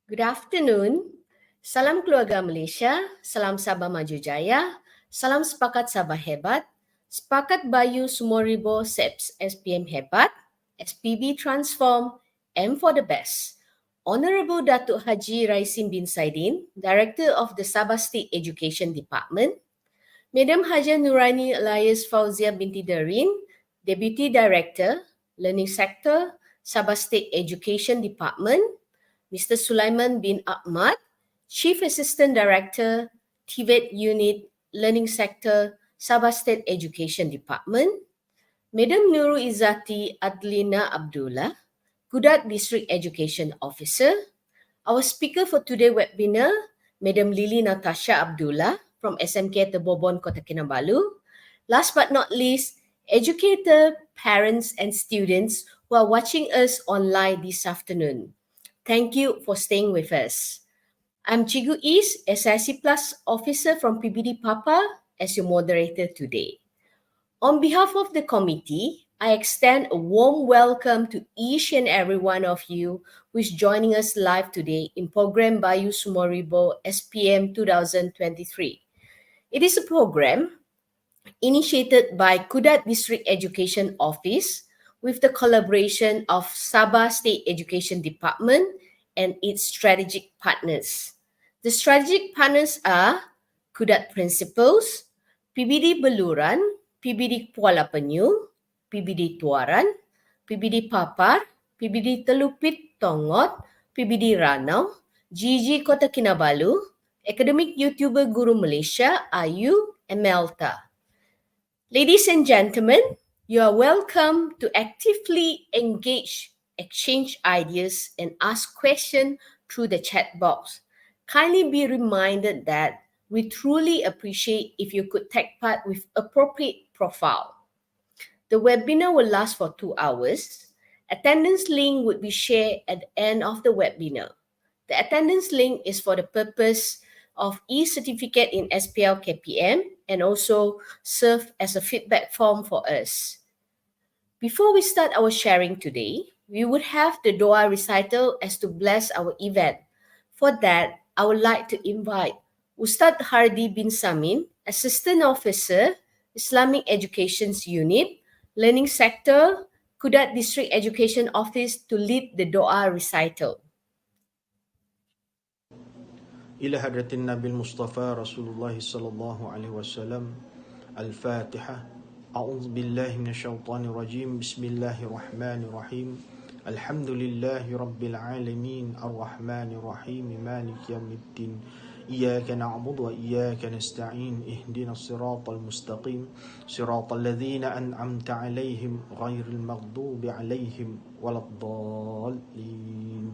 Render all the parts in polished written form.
Good afternoon. Salam keluarga Malaysia, salam Sabah Maju Jaya, salam sepakat Sabah hebat, sepakat Bayu Sumoribau SPM hebat, SPB transform, M for the best. Honorable Datuk Haji Raisin bin Saidin, Director of the Sabah State Education Department, Madam Haja Nurani Elias Fauzia binti Darin, Deputy Director, Learning Sector, Sabah State Education Department, Mr. Sulaiman bin Ahmad, Chief Assistant Director, TVET Unit, Learning Sector, Sabah State Education Department, Madam Nurul Izzati Adlina Abdullah, Kudat District Education Officer. Our speaker for today's webinar, Madam Lily Natasha Abdullah from SMK Tebobon, Kota Kinabalu. Last but not least, educator, parents and students who are watching us online this afternoon. Thank you for staying with us. I'm Cikgu Is, SIC Plus Officer from PPD Papar, as your moderator today. On behalf of the committee, I extend a warm welcome to each and every one of you who is joining us live today in Program BAYU Sumoribau SPM 2023. It is a program initiated by Kudat District Education Office with the collaboration of Sabah State Education Department and its strategic partners. The strategic partners are Kudat Principals, PPD Beluran, PPD Kuala Penyu, PPD Tuaran, PPD Papar, PPD Telupid Tongot, PPD Ranau, GG Kota Kinabalu, Academic YouTuber Guru Malaysia, Ayu, and Melta. Ladies and gentlemen, you are welcome to actively engage, exchange ideas, and ask questions through the chat box. Kindly be reminded that we truly appreciate if you could take part with appropriate profile. The webinar will last for 2 hours. Attendance link would be shared at the end of the webinar. The attendance link is for the purpose of e-certificate in SPL KPM and also serve as a feedback form for us. Before we start our sharing today, we would have the Doa recital as to bless our event. For that, I would like to invite Ustad Hardi bin Samin, Assistant Officer, Islamic Education Unit, Learning Sector, Kudat District Education Office to lead the Doa recital. إلى حضرة النبي المصطفى رسول الله صلى الله عليه وسلم الفاتحة أعوذ بالله من الشيطان الرجيم بسم الله الرحمن الرحيم الحمد لله رب العالمين الرحمن الرحيم مالك يوم الدين إياك نعبد وإياك نستعين اهدنا الصراط المستقيم صراط الذين أنعمت عليهم غير المغضوب عليهم ولا الضالين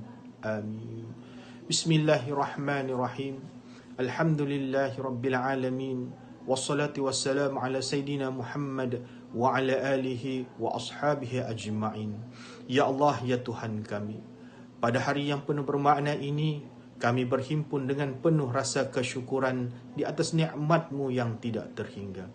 آمين Bismillahirrahmanirrahim. Alhamdulillahi Rabbil Alamin. Wassalatu wassalamu ala Sayyidina Muhammad wa ala alihi wa ashabihi ajma'in. Ya Allah, ya Tuhan kami, pada hari yang penuh bermakna ini, kami berhimpun dengan penuh rasa kesyukuran di atas nikmat-Mu yang tidak terhingga.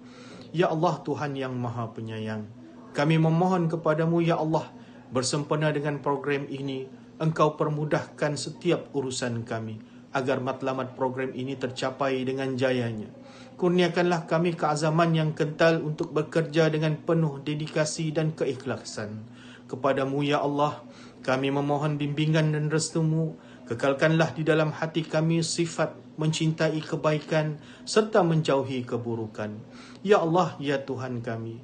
Ya Allah, Tuhan yang Maha Penyayang, kami memohon kepadamu, ya Allah, bersempena dengan program ini, Engkau permudahkan setiap urusan kami, agar matlamat program ini tercapai dengan jayanya. Kurniakanlah kami keazaman yang kental untuk bekerja dengan penuh dedikasi dan keikhlasan. Kepadamu, ya Allah, kami memohon bimbingan dan restu-Mu. Kekalkanlah di dalam hati kami sifat mencintai kebaikan serta menjauhi keburukan. Ya Allah, ya Tuhan kami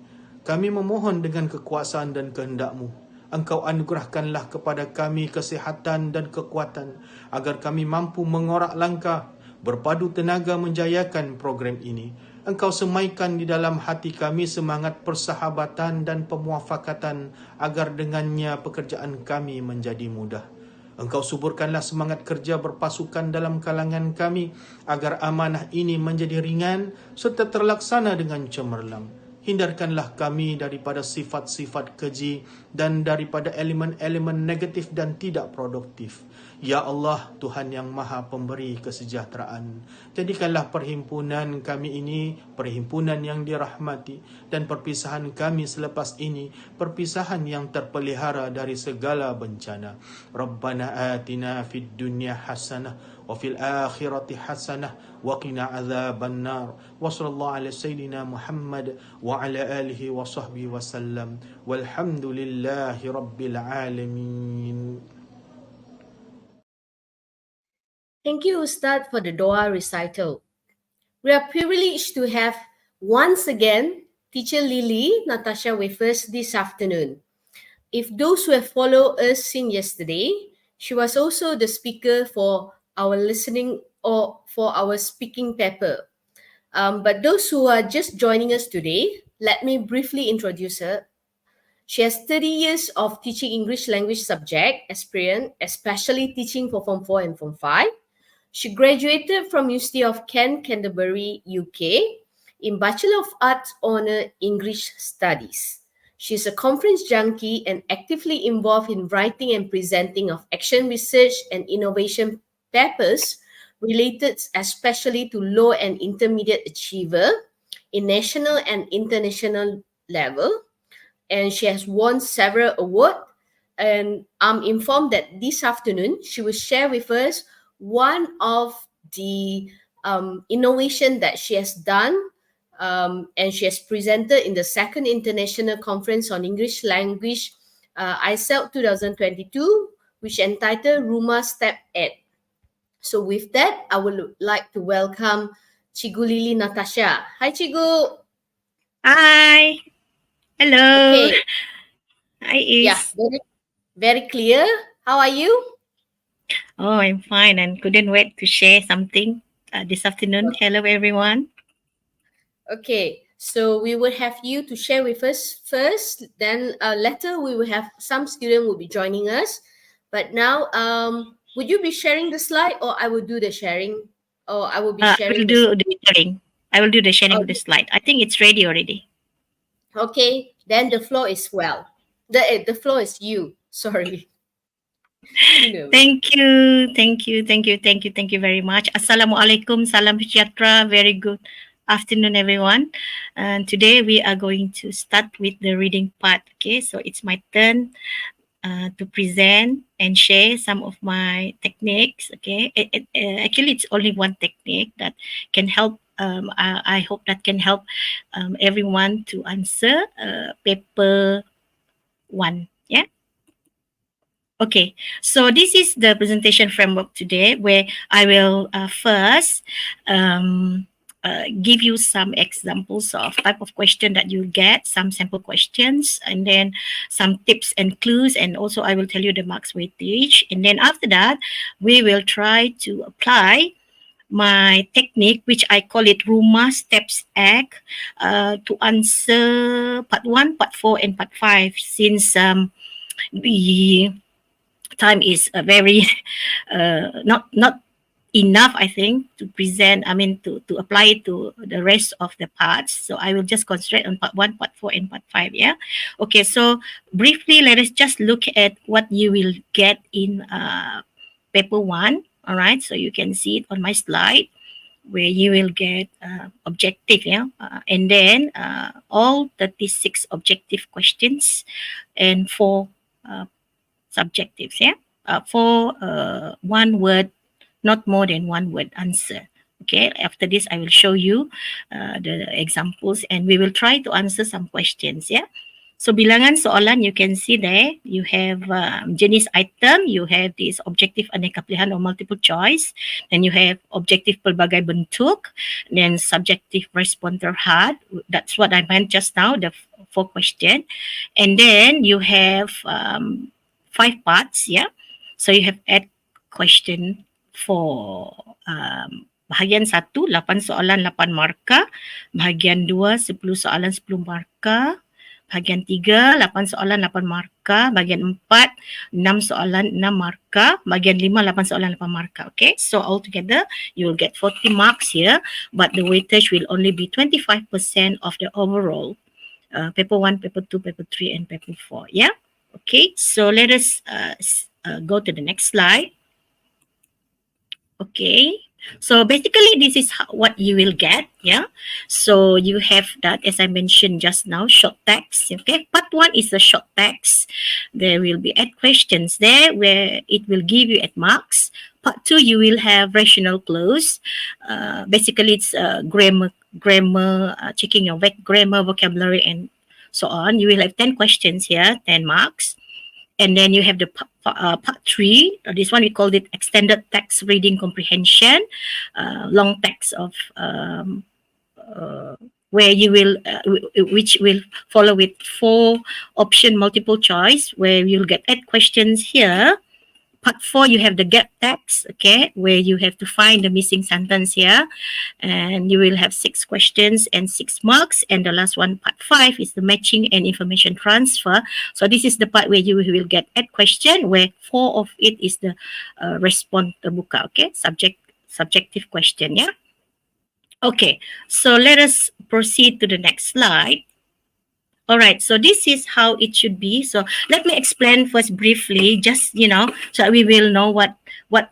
memohon dengan kekuasaan dan kehendak-Mu, Engkau anugerahkanlah kepada kami kesihatan dan kekuatan agar kami mampu mengorak langkah, berpadu tenaga menjayakan program ini. Engkau semaikan di dalam hati kami semangat persahabatan dan pemuafakatan agar dengannya pekerjaan kami menjadi mudah. Engkau suburkanlah semangat kerja berpasukan dalam kalangan kami agar amanah ini menjadi ringan serta terlaksana dengan cemerlang. Hindarkanlah kami daripada sifat-sifat keji dan daripada elemen-elemen negatif dan tidak produktif. Ya Allah, Tuhan yang Maha Pemberi Kesejahteraan, jadikanlah perhimpunan kami ini perhimpunan yang dirahmati, dan perpisahan kami selepas ini perpisahan yang terpelihara dari segala bencana. Rabbana atina fid dunya hasanah wa fil akhirati hasanah wa qina adzaban nar. Wa sallallahu ala sayyidina Muhammad wa ala alihi wa sahbihi wa sallam. Walhamdulillahi rabbil alamin. Thank you, Ustad, for the Doa recital. We are privileged to have once again Teacher Lily, Natasha with us this afternoon. If those who have followed us since yesterday, she was also the speaker for our listening or for our speaking paper. But those who are just joining us today, let me briefly introduce her. She has 30 years of teaching English language subject experience, especially teaching for Form 4 and Form 5. She graduated from University of Kent, Canterbury, UK, in Bachelor of Arts Honour English Studies. She's a conference junkie and actively involved in writing and presenting of action research and innovation papers related especially to low and intermediate achiever in national and international level. And she has won several awards. And I'm informed that this afternoon she will share with us one of the innovation that she has done, and she has presented in the second International Conference on English Language, ISEL 2022, which entitled Rumah Step 8. So with that, I would like to welcome Cikgu Lily Natasha. Hi, Cikgu. Hi. Hello. Okay. Hi, Yeah, Is. very clear. How are you? Oh, I'm fine and couldn't wait to share something this afternoon. Hello, everyone. Okay, so we will have you to share with us first. Then later we will have some student will be joining us. But now, would you be sharing the slide, or I will do the sharing, or I will be I sharing will the do slide? the sharing. I will do the sharing of the Okay. slide. I think it's ready already. Okay, then the floor is the floor is you. Sorry. Thank you. Thank you. Thank you. Thank you. Thank you very much. Assalamualaikum. Salam sejahtera. Very good afternoon, everyone. And today we are going to start with the reading part. Okay, so it's my turn to present and share some of my techniques. Okay, actually, it's only one technique that can help. I hope that can help everyone to answer paper 1. Yeah. Okay, so this is the presentation framework today, where I will first give you some examples of type of question that you get, some sample questions, and then some tips and clues, and also I will tell you the marks weightage. And then after that, we will try to apply my technique, which I call it Rumah Steps Act, to answer part 1, part 4, and part 5, since the time is very not enough, I think, to present. I mean, to apply it to the rest of the parts. So I will just concentrate on part 1, part 4, and part 5. Yeah. Okay. So briefly, let us just look at what you will get in paper 1. All right. So you can see it on my slide, where you will get objective, yeah, and then all 36 objective questions and 4 subjectives, yeah, for 1 word, not more than 1 word answer. Okay, after this, I will show you the examples, and we will try to answer some questions, yeah. So bilangan soalan, you can see there, you have jenis item, you have this objective aneka pilihan or multiple choice, then you have objective pelbagai bentuk, then subjective respond terhad. That's what I meant just now, the 4 question. And then you have 5 parts, yeah. So you have add question for bahagian 1, 8 soalan 8 markah, bahagian 2, 10 soalan 10 markah, bahagian 3, 8 soalan 8 markah, bahagian 4, 6 soalan 6 markah, bahagian 5, 8 soalan 8 markah. Okay, so altogether you will get 40 marks here, but the weightage will only be 25% of the overall paper 1, paper 2, paper 3, and paper 4. Yeah. Okay, so let us go to the next slide. Okay. So basically, this is what you will get. Yeah. So you have that, as I mentioned just now, short text. Okay. Part one is the short text. There will be 8 questions there where it will give you 8 marks. Part two, you will have rational clause. Basically, it's grammar, checking your grammar, vocabulary, and so on. You will have 10 questions here, 10 marks. And then you have the part 3. This one we called it extended text reading comprehension, long text of where you will which will follow with 4 option multiple choice, where you'll get 8 questions here. Part 4, you have the gap text, okay, where you have to find the missing sentence here, and you will have 6 questions and 6 marks. And the last one, part 5, is the matching and information transfer. So this is the part where you will get 8 question, where 4 of it is the respond terbuka, okay, subjective question, yeah. Okay, so let us proceed to the next slide. All right, so this is how it should be. So let me explain first briefly, just so we will know what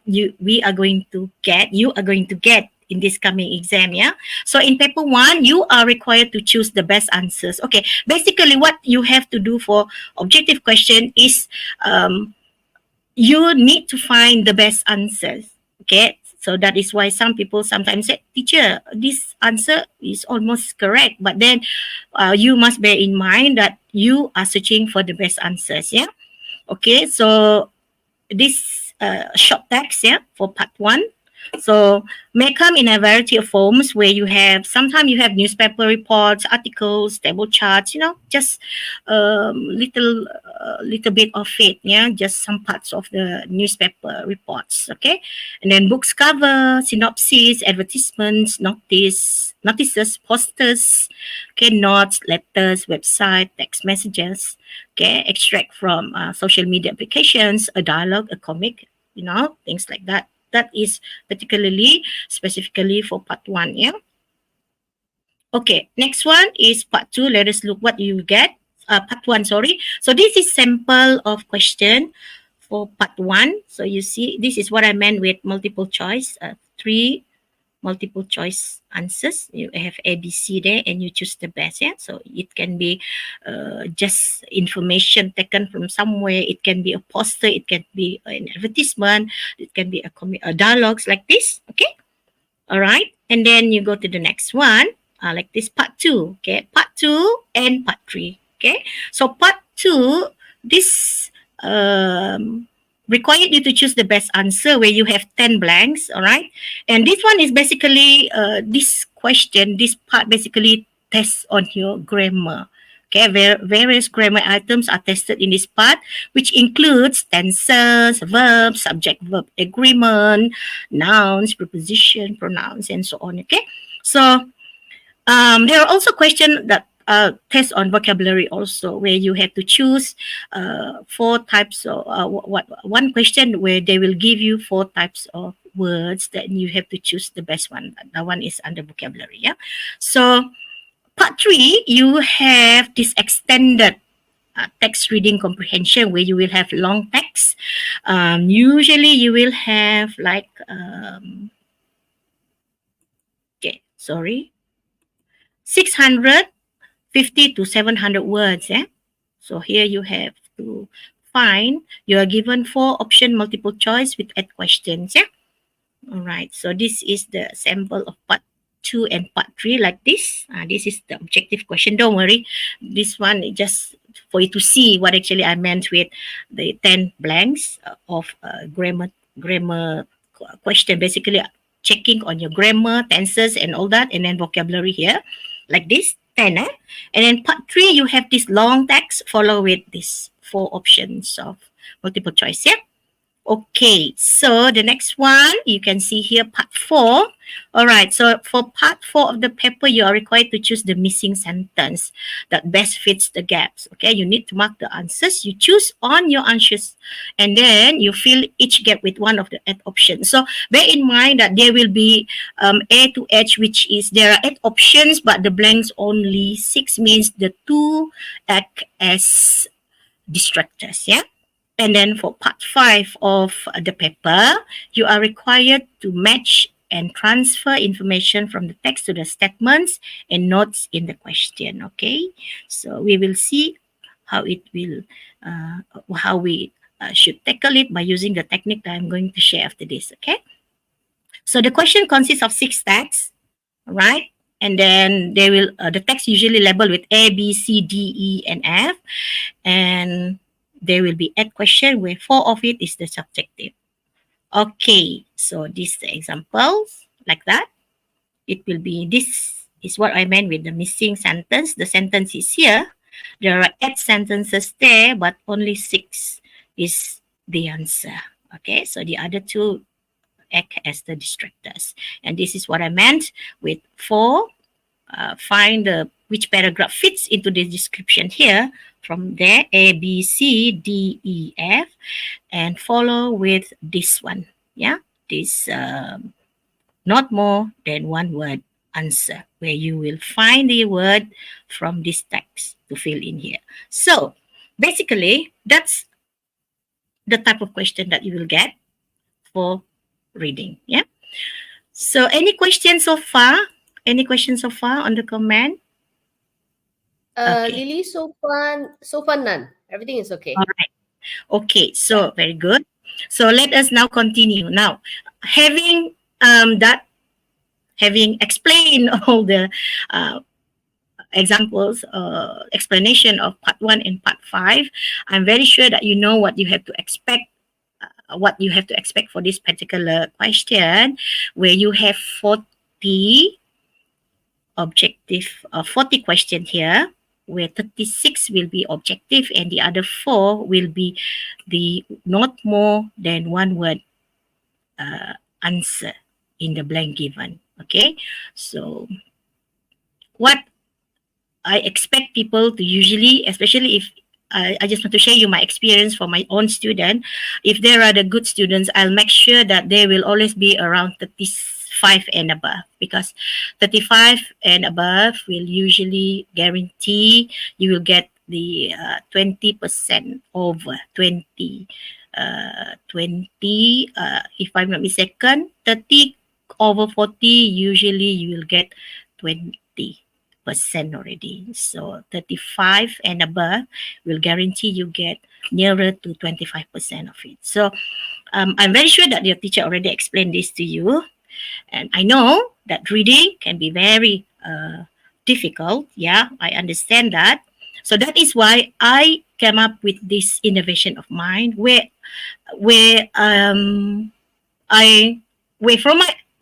we are going to get. You are going to get in this coming exam, yeah. So in paper 1, you are required to choose the best answers. Okay, basically what you have to do for objective question is you need to find the best answers. Okay. So that is why some people sometimes say, teacher, this answer is almost correct. But then you must bear in mind that you are searching for the best answers. Yeah. Okay. So this short text, yeah, for part 1. So may come in a variety of forms, where sometimes you have newspaper reports, articles, table charts, just little bit of it, yeah, just some parts of the newspaper reports, okay. And then books cover, synopsis, advertisements, notices, posters, okay, notes, letters, website, text messages, okay, extract from social media applications, a dialogue, a comic, things like that. That is specifically for part 1, yeah. Okay, next one is part 2. Let us look what you get. Part 1, sorry. So this is sample of question for part 1. So you see, this is what I meant with multiple choice. 3 multiple choice answers. You have A, B, C there, and you choose the best. Yeah, so it can be just information taken from somewhere. It can be a poster. It can be an advertisement. It can be a dialogues like this. Okay, all right. And then you go to the next one, like this, part 2. Okay, part 2 and part 3. Okay, so part 2, this required you to choose the best answer, where you have 10 blanks. All right, and this one is basically this part basically tests on your grammar. Okay, various grammar items are tested in this part, which includes tenses, verbs, subject-verb agreement, nouns, preposition, pronouns, and so on. Okay, so there are also questions that test on vocabulary also, where you have to choose 4 types of one question where they will give you 4 types of words that you have to choose the best one. That one is under vocabulary. Yeah. So part 3, you have this extended text reading comprehension, where you will have long text. Usually you will have like 650 to 700 words. Yeah. So here you have to find. You are given 4 option multiple choice with 8 questions. Yeah. All right. So this is the sample of part 2 and part 3, like this. This is the objective question. Don't worry. This one is just for you to see what actually I meant with the 10 blanks of grammar question. Basically checking on your grammar, tenses, and all that, and then vocabulary here, like this, 10. And then part 3, you have this long text follow with these 4 options of multiple choice. Yeah. Okay, so the next one, you can see here, part 4. All right, so for part 4 of the paper, you are required to choose the missing sentence that best fits the gaps. Okay, you need to mark the answers. You choose on your answers, and then you fill each gap with one of the 8 options. So bear in mind that there will be A to H, which is there are 8 options, but the blanks only 6, means the 2 act as distractors. Yeah. And then for part 5 of the paper, you are required to match and transfer information from the text to the statements and notes in the question. Okay, so we will see how it will, how we should tackle it by using the technique that I'm going to share after this. Okay, so the question consists of 6 texts, right? And then they will the text usually labeled with A, B, C, D, E, and F, and there will be 8 questions where 4 of it is the subjective. Okay, so this the examples like that. It will be, this is what I meant with the missing sentence. The sentence is here. There are 8 sentences there, but only 6 is the answer. Okay, so the other 2 act as the distractors. And this is what I meant with 4. Find which paragraph fits into the description here. From there, A, B, C, D, E, F, and follow with this one. Yeah, this not more than one word answer, where you will find the word from this text to fill in here. So basically, that's the type of question that you will get for reading. Yeah. So any questions so far? Any questions so far on the comment? Okay. Lily, so far none. Everything is okay. All right. Okay, so very good. So let us now continue. Now, having having explained all the examples, explanation of part 1 and part 5, I'm very sure that you know what you have to expect. What you have to expect for this particular question, where you have 40 objective, 40 question here, where 36 will be objective and the other 4 will be the not more than one word answer in the blank given. Okay, so what I expect people to usually, especially if I just want to share you my experience for my own student. If there are the good students, I'll make sure that they will always be around 35 and above, because 35 and above will usually guarantee you will get the 20% over 20. 20, if I'm not mistaken, 30 over 40, usually you will get 20% already. So 35 and above will guarantee you get nearer to 25% of it. So I'm very sure that your teacher already explained this to you. And I know that reading can be very difficult. Yeah, I understand that. So that is why I came up with this innovation of mine, where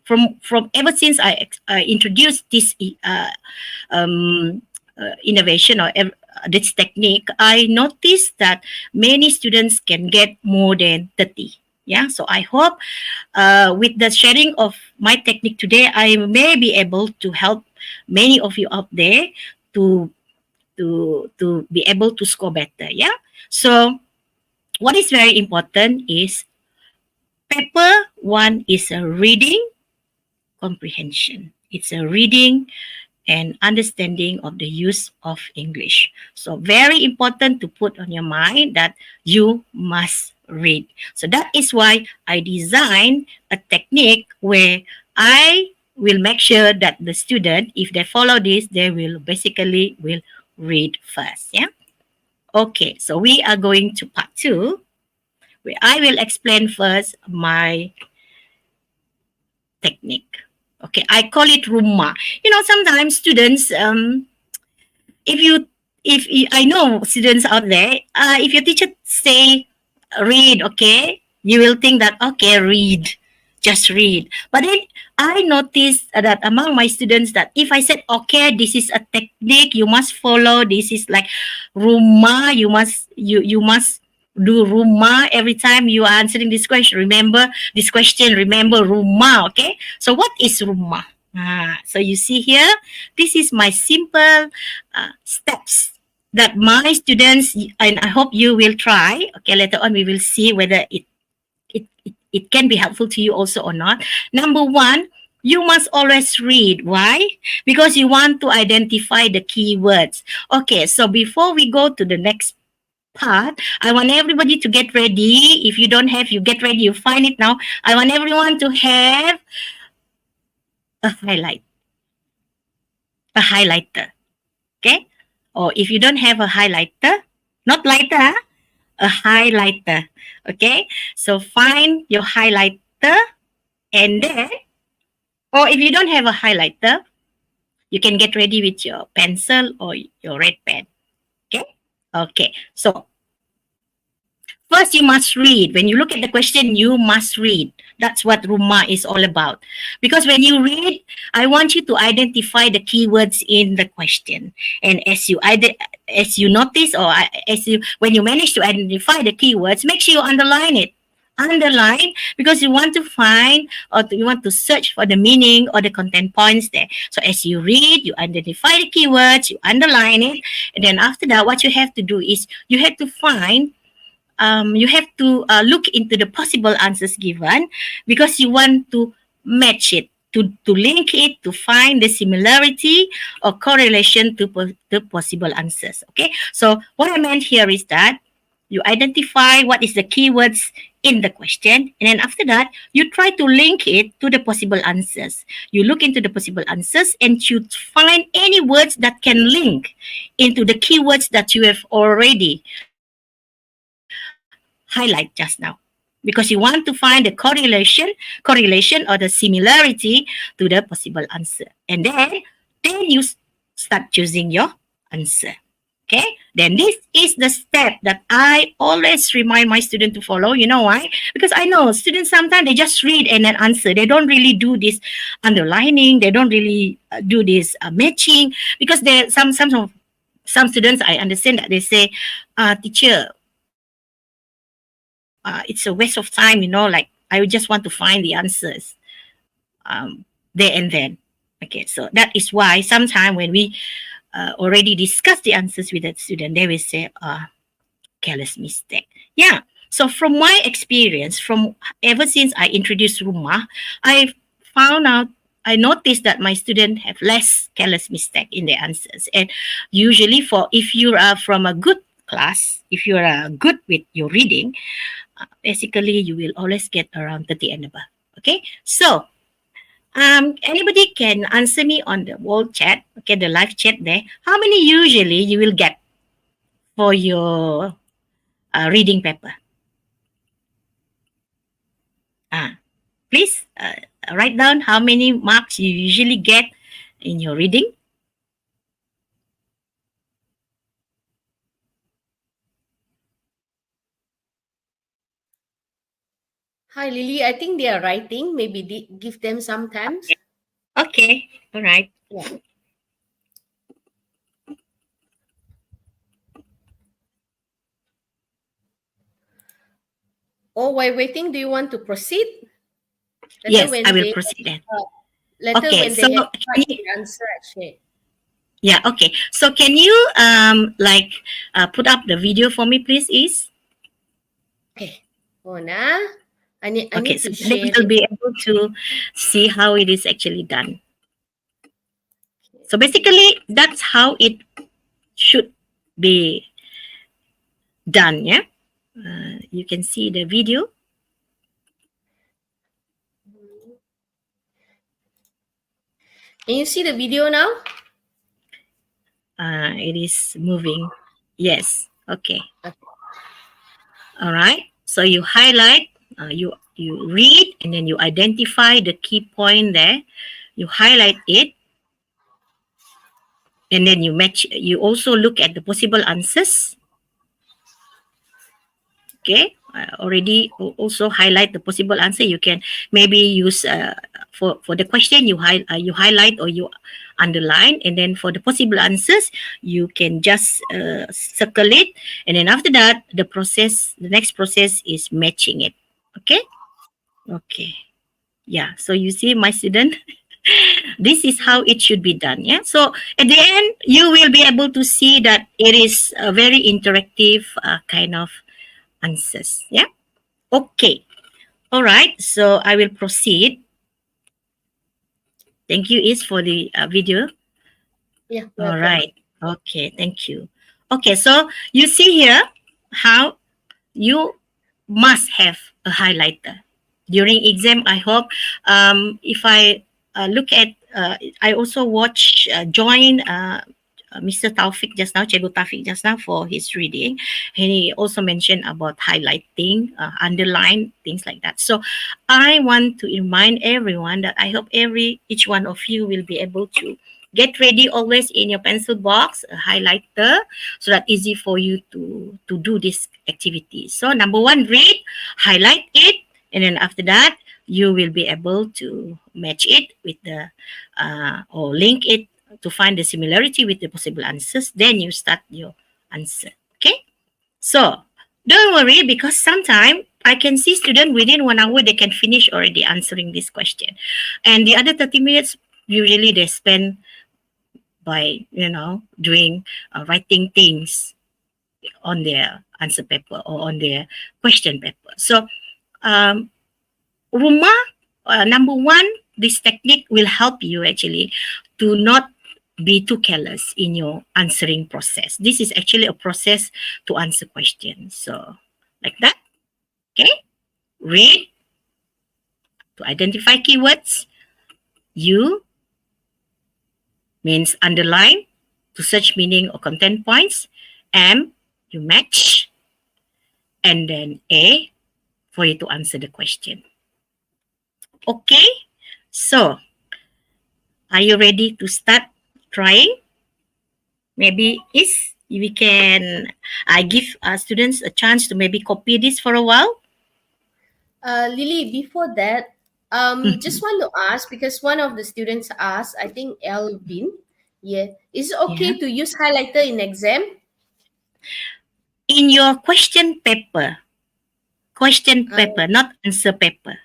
from ever since I introduced this innovation or this technique, I noticed that many students can get more than 30. Yeah, so I hope with the sharing of my technique today, I may be able to help many of you out there to be able to score better. Yeah, so what is very important is paper 1 is a reading comprehension. It's a reading and understanding of the use of English. So very important to put on your mind that you must read. So that is why I designed a technique where I will make sure that the student, if they follow this, they will basically read first. Yeah. Okay, so we are going to part 2, where I will explain first my technique. Okay, I call it rumah. You know, sometimes students, if I know students out there, if your teacher say read, okay, you will think that okay, read, just read. But then I noticed that among my students that if I said okay, this is a technique you must follow. This is like rumah. You must do rumah every time you are answering this question. Remember this question. Remember rumah. Okay. So what is rumah? So you see here, this is my simple steps that my students, and I hope you will try. Okay, later on we will see whether it can be helpful to you also or not. Number 1, you must always read. Why? Because you want to identify the keywords. Okay, so before we go to the next part, I want everybody to get ready. If you don't have, you get ready, you find it now. I want everyone to have a highlighter. Okay? Or if you don't have a highlighter, not lighter, huh? A highlighter. Okay? So find your highlighter, and then, or if you don't have a highlighter, you can get ready with your pencil or your red pen. Okay? Okay. So first, you must read. When you look at the question, you must read. That's what Rumah is all about. Because when you read, I want you to identify the keywords in the question. And as you notice, or when you manage to identify the keywords, make sure you underline it. Underline, because you want to find, or you want to search for the meaning or the content points there. So as you read, you identify the keywords, you underline it, and then after that, what you have to do is you have to find you have to look into the possible answers given, because you want to match it, to link it, to find the similarity or correlation to the possible answers. Okay, so what I meant here is that you identify what is the keywords in the question, and then after that, you try to link it to the possible answers. You look into the possible answers and you find any words that can link into the keywords that you have already highlight just now, because you want to find the correlation or the similarity to the possible answer, and then you start choosing your answer. Okay, then this is the step that I always remind my student to follow. You know why? Because I know students sometimes they just read and then answer. They don't really do this underlining. They don't really do this matching, because there some students, I understand that they say, teacher, it's a waste of time, like I just want to find the answers there and then. Okay, so that is why sometimes when we already discuss the answers with the student, they will say, careless mistake. Yeah. So from my experience, from ever since I introduced Rumah, I found out, I noticed that my students have less careless mistake in their answers. And usually, if you are from a good class, if you are good with your reading, basically you will always get around 30 and above. Okay, so anybody can answer me on the wall chat, okay, the live chat there. How many usually you will get for your reading paper? Please write down how many marks you usually get in your reading. Hi, Lily. I think they are writing. Maybe give them some time. Okay, all right. Yeah. Or while waiting, do you want to proceed? Yes, I will proceed then. Later Okay, when so they have can you, the answer, actually. yeah, okay. So can you put up the video for me, please, Is? Okay. Ona, I need So to they share will it. be able to see how it is actually done. So basically, that's how it should be done. Yeah, you can see the video. Can you see the video now? It is moving. Yes. Okay. All right. So you highlight. You read, and then you identify the key point there. You highlight it, and then you match. You also look at the possible answers. Okay, already also highlight the possible answer. You can maybe use for the question you highlight or you underline, and then for the possible answers you can just circle it, and then after that the next process is matching it. Okay. Yeah, so you see, my student, this is how it should be done. Yeah, so at the end you will be able to see that it is a very interactive kind of answers. Yeah. Okay. All right. So I will proceed. Thank you, Is, for the video. Yeah. All right. Okay. Thank you. Okay. So you see here, how you must have a highlighter during exam. I hope if I look at I also watch join Mr. Taufik just now, Cikgu Taufik just now for his reading. He also mentioned about highlighting, underline, things like that. So I want to remind everyone that I hope each one of you will be able to get ready always in your pencil box, a highlighter, so that easy for you to do this activity. So number one, read, highlight it, and then after that, you will be able to match it with the or link it to find the similarity with the possible answers. Then you start your answer. Okay. So don't worry, because sometimes I can see students within 1 hour they can finish already answering this question, and the other 30 minutes usually they spend by doing writing things on their answer paper or on their question paper. So Rumah, number one, this technique will help you actually to not be too careless in your answering process. This is actually a process to answer questions. So like that, okay? Read, to identify keywords. U means underline, to search meaning or content points. M, you match. And then A, for you to answer the question. Okay, so are you ready to start trying? Maybe we can give students a chance to maybe copy this for a while. Lily, before that, just want to ask, because one of the students asked, I think Elvin, is it okay to use highlighter in exam? In your question paper, not answer paper.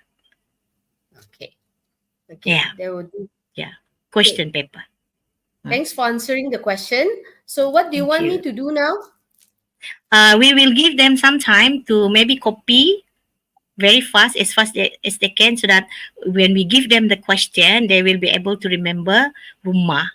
Okay. Yeah. There would be. Yeah. Question paper. Thanks for answering the question. So what do you want me to do now? We will give them some time to maybe copy very fast as they can, so that when we give them the question, they will be able to remember rumah,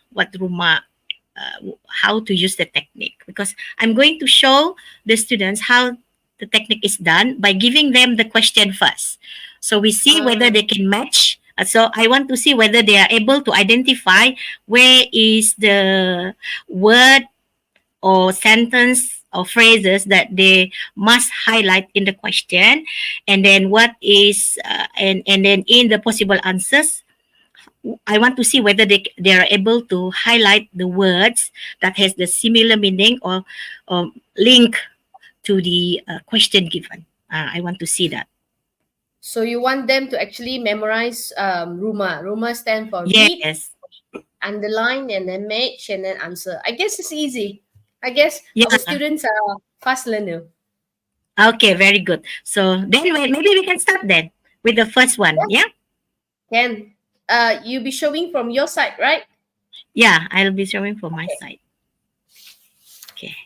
how to use the technique. Because I'm going to show the students how the technique is done by giving them the question first. So we see whether they can match. So I want to see whether they are able to identify where is the word or sentence or phrases that they must highlight in the question, and then what is and then in the possible answers, I want to see whether they are able to highlight the words that has the similar meaning or link to the question given. I want to see that. So you want them to actually memorize rumah. Rumah stand for read, underline, and then match, and then answer. I guess it's easy. I guess our students are fast learner. Okay, very good. So then maybe we can start then with the first one. Yeah? Can you be showing from your side, right? Yeah, I'll be showing from my side. Okay.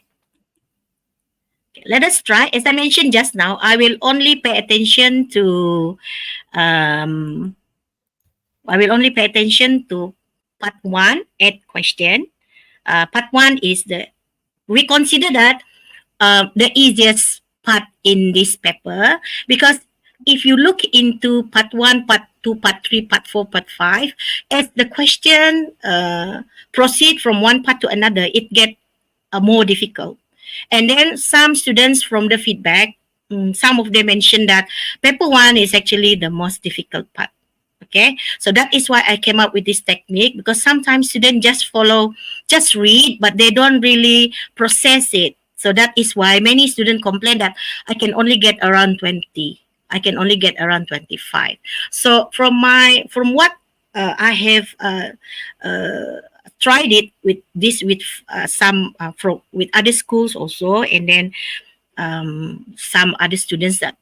Let us try. As I mentioned just now, I will only pay attention to part 1, add question. Part 1 is we consider that the easiest part in this paper, because if you look into part 1, part 2, part 3, part 4, part 5, as the question proceed from one part to another, it gets more difficult. And then some students from the feedback, some of them mentioned that paper 1 is actually the most difficult part. Okay, so that is why I came up with this technique, because sometimes students just read, but they don't really process it. So that is why many students complain that I can only get around 20. I can only get around 25. So from what I have tried it with some with other schools also, and then some other students that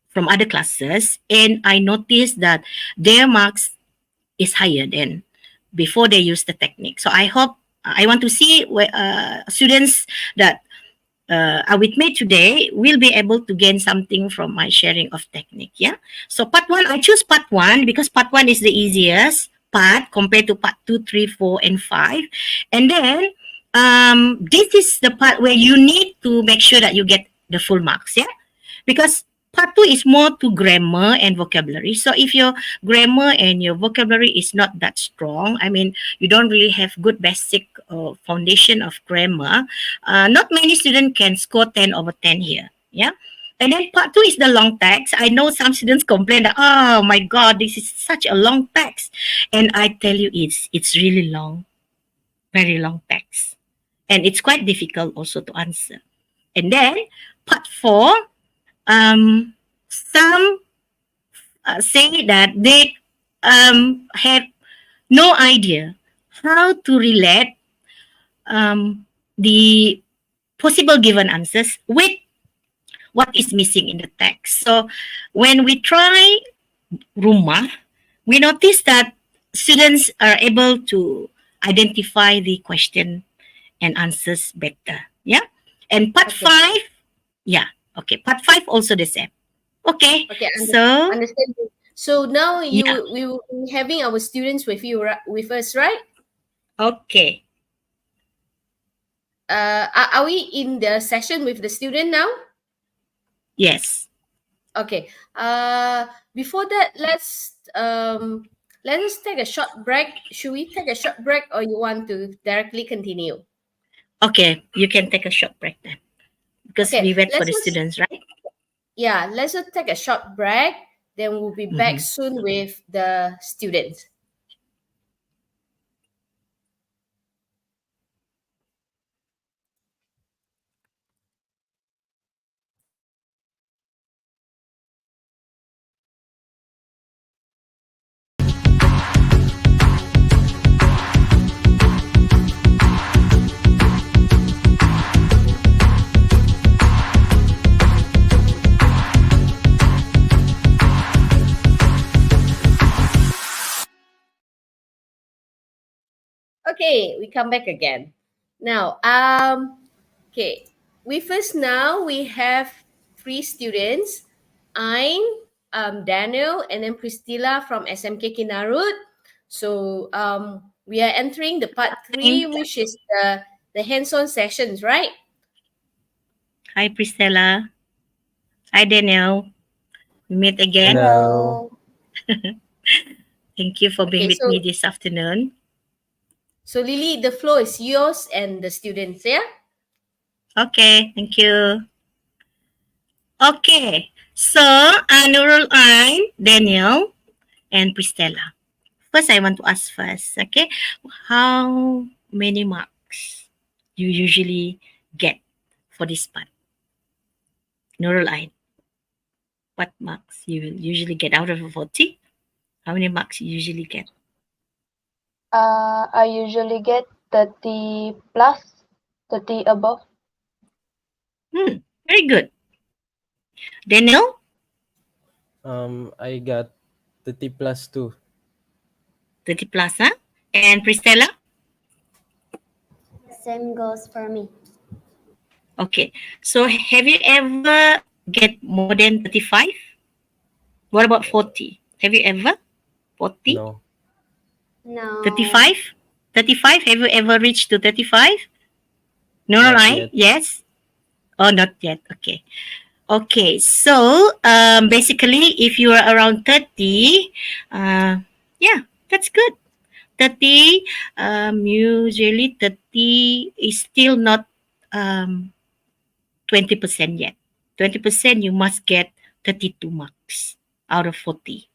from other classes, and I noticed that their marks is higher than before they use the technique. So I want to see students that are with me today will be able to gain something from my sharing of technique. Yeah. So part 1, I choose part 1 because part 1 is the easiest part compared to part 2, 3, 4, and 5. And then this is the part where you need to make sure that you get the full marks, yeah? Because part 2 is more to grammar and vocabulary. So if your grammar and your vocabulary is not that strong, I mean, you don't really have good basic foundation of grammar, not many students can score 10 over 10 here, yeah? And then part 2 is the long text. I know some students complain that, oh my God, this is such a long text. And I tell you, it's really long, very long text. And it's quite difficult also to answer. And then part 4, some say that they have no idea how to relate the possible given answers with what is missing in the text. So when we try rumah, we notice that students are able to identify the question and answers better. Yeah. And part Okay. 5, yeah. Okay. Part 5 also the same. Okay. Okay, So understand. So now yeah. we will be having our students with you, with us, right? Okay. Are we in the session with the student now? Yes. Okay. Before that, let us take a short break. Should we take a short break, or you want to directly continue? Okay. You can take a short break then, because Okay, we wait for let's the just students, right? let's just take a short break. Then we'll be back Mhm. soon with the students. Okay, we come back again. Now, okay, with us now we have 3 students, Ain, Daniel, and then Priscilla from SMK Kinarut. So, we are entering the part 3, which is the hands-on sessions, right? Hi, Priscilla. Hi, Daniel. We meet again. Hello. Thank you for being Okay, with me this afternoon. so Lily, the floor is yours and the students, yeah? Okay, thank you. Okay, so Nurul Ain, Daniel, and Priscilla. First, I want to ask first, okay, how many marks you usually get for this part? Nurul Ain, what marks you will usually get out of 40? How many marks you usually get? I usually get 30 plus, 30 above. Very good. Daniel? I got 30 plus too. 30 plus, huh? And Priscilla? Same goes for me. Okay. So have you ever get more than 35? What about 40? Have you ever? 40? No. No. 35? 35? Have you ever reached to 35? No, Not right? yet. Yes? Oh, not yet. Okay. Okay. So basically, if you are around 30, yeah, that's good. 30, usually 30 is still not 20% yet. 20% you must get 32 marks out of 40.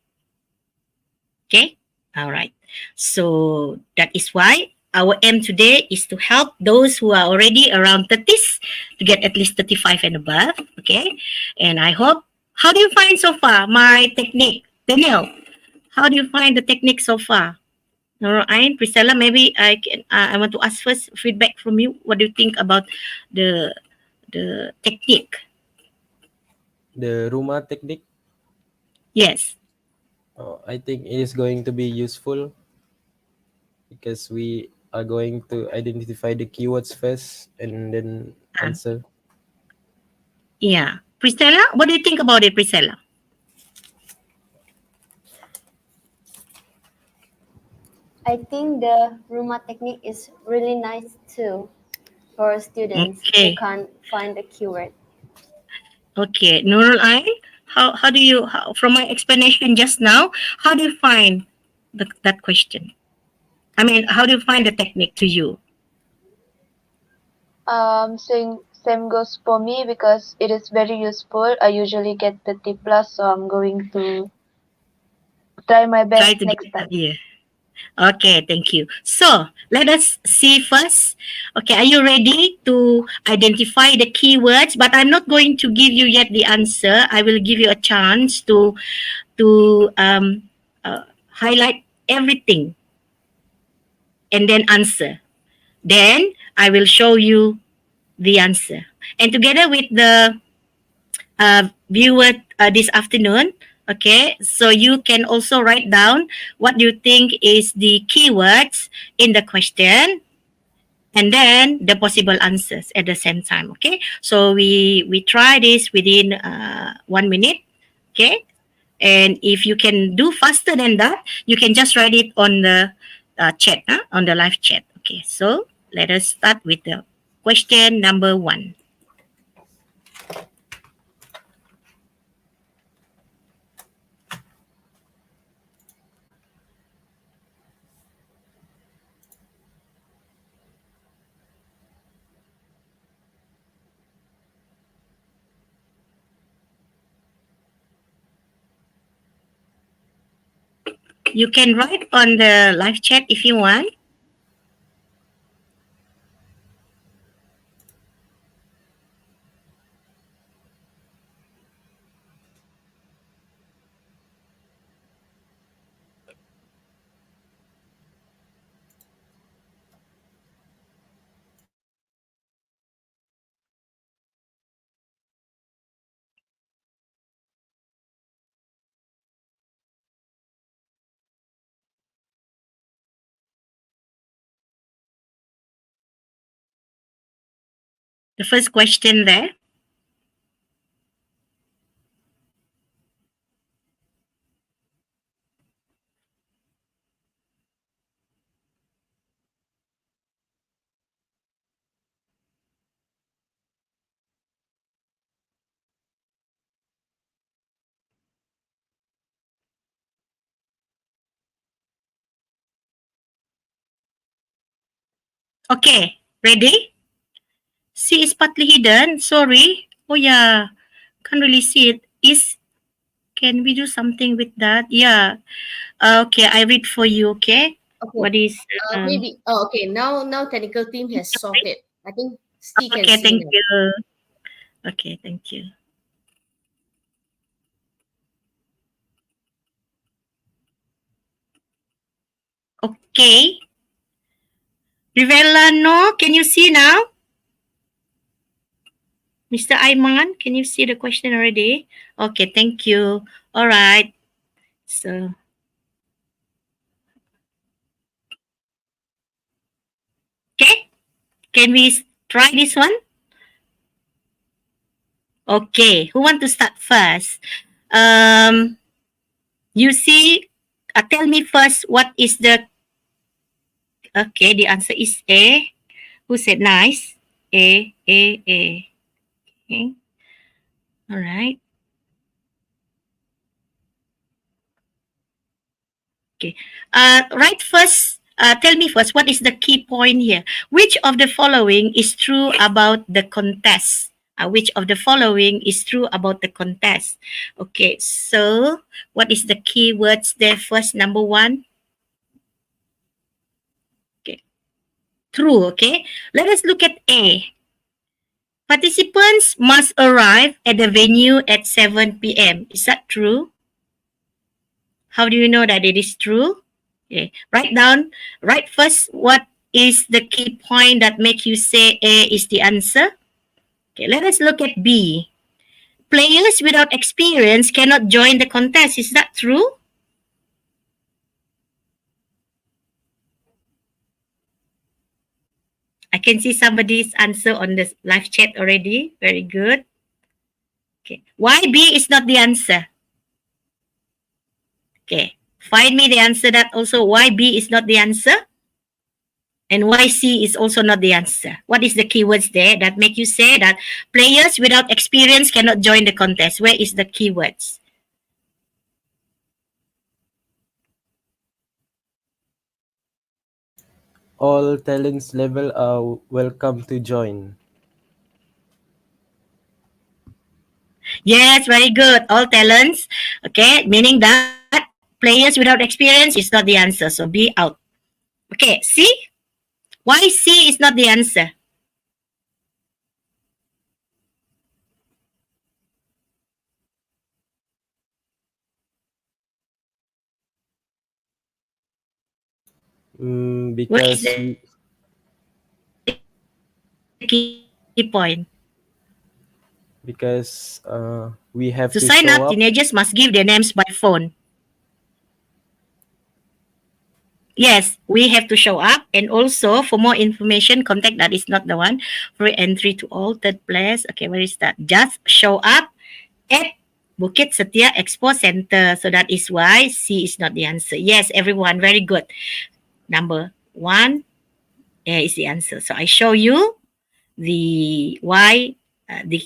Okay? All right. So that is why our aim today is to help those who are already around 30s to get at least 35 and above. Okay? And I hope, how do you find so far my technique? Daniel, how do you find the technique so far? All right, Priscilla, maybe I want to ask first feedback from you. What do you think about the technique? The Ruma technique, Yes. I think it is going to be useful because we are going to identify the keywords first and then answer. Yeah. Priscilla, what do you think about it, Priscilla? I think the Ruma technique is really nice too for students Okay. who can't find the keyword. Okay, Nurul Ain, how do you, from my explanation just now, how do you find that question? I mean, how do you find the technique to you? Same goes for me because it is very useful. I usually get 30 plus, so I'm going to try my Try best to next get that, time. yeah. Okay, thank you. So let us see first. Okay, are you ready to identify the keywords? But I'm not going to give you yet the answer. I will give you a chance to highlight everything and then answer. Then I will show you the answer. And together with the viewer this afternoon, okay, so you can also write down what you think is the keywords in the question and then the possible answers at the same time. Okay, so we try this within 1 minute. Okay, and if you can do faster than that, you can just write it on the chat, on the live chat. Okay, so let us start with the question number 1. You can write on the live chat if you want. The first question there. Okay, ready? C is partly hidden. Sorry. Oh yeah, can't really see it. Can we do something with that? Yeah. Okay, I read for you. Okay. Okay. What is? Maybe. Oh, okay. Now technical team has solved it. I think C can Okay, see thank now. you. Okay, thank you. Okay. Rivella, no. Can you see now? Mr. Aiman, can you see the question already? Okay, thank you. All right. So, okay. Can we try this one? Okay. Who want to start first? You see, tell me first what is the. Okay, the answer is A. Who said nice? A. Okay. All right. Okay. Right first, tell me first, what is the key point here? Which of the following is true about the contest? Which of the following is true about the contest? Okay, so what is the key words there first? Number 1. Okay, true. Okay, let us look at A. Participants must arrive at the venue at 7 p.m. Is that true? How do you know that it is true? Okay. Write first what is the key point that make you say A is the answer. Okay, let us look at B. Players without experience cannot join the contest. Is that true? I can see somebody's answer on the live chat already. Very good. Okay. Why B is not the answer? Okay. Find me the answer that also why B is not the answer. And why C is also not the answer? What is the keywords there that make you say that players without experience cannot join the contest? Where is the keywords? All talents level are welcome to join. Yes, very good. All talents. Okay, meaning that players without experience is not the answer. So B out. Okay, C. Why C is not the answer? Where is Because the key point? we have To to sign show up, up. teenagers must give their names by phone. Yes, we have to show up. And also, for more information, contact that is not the one. Free entry to all third place. Okay, where is that? Just show up at Bukit Setia Expo Center. So that is why C is not the answer. Yes, everyone, very good. Number 1 is the answer. So I show you the why the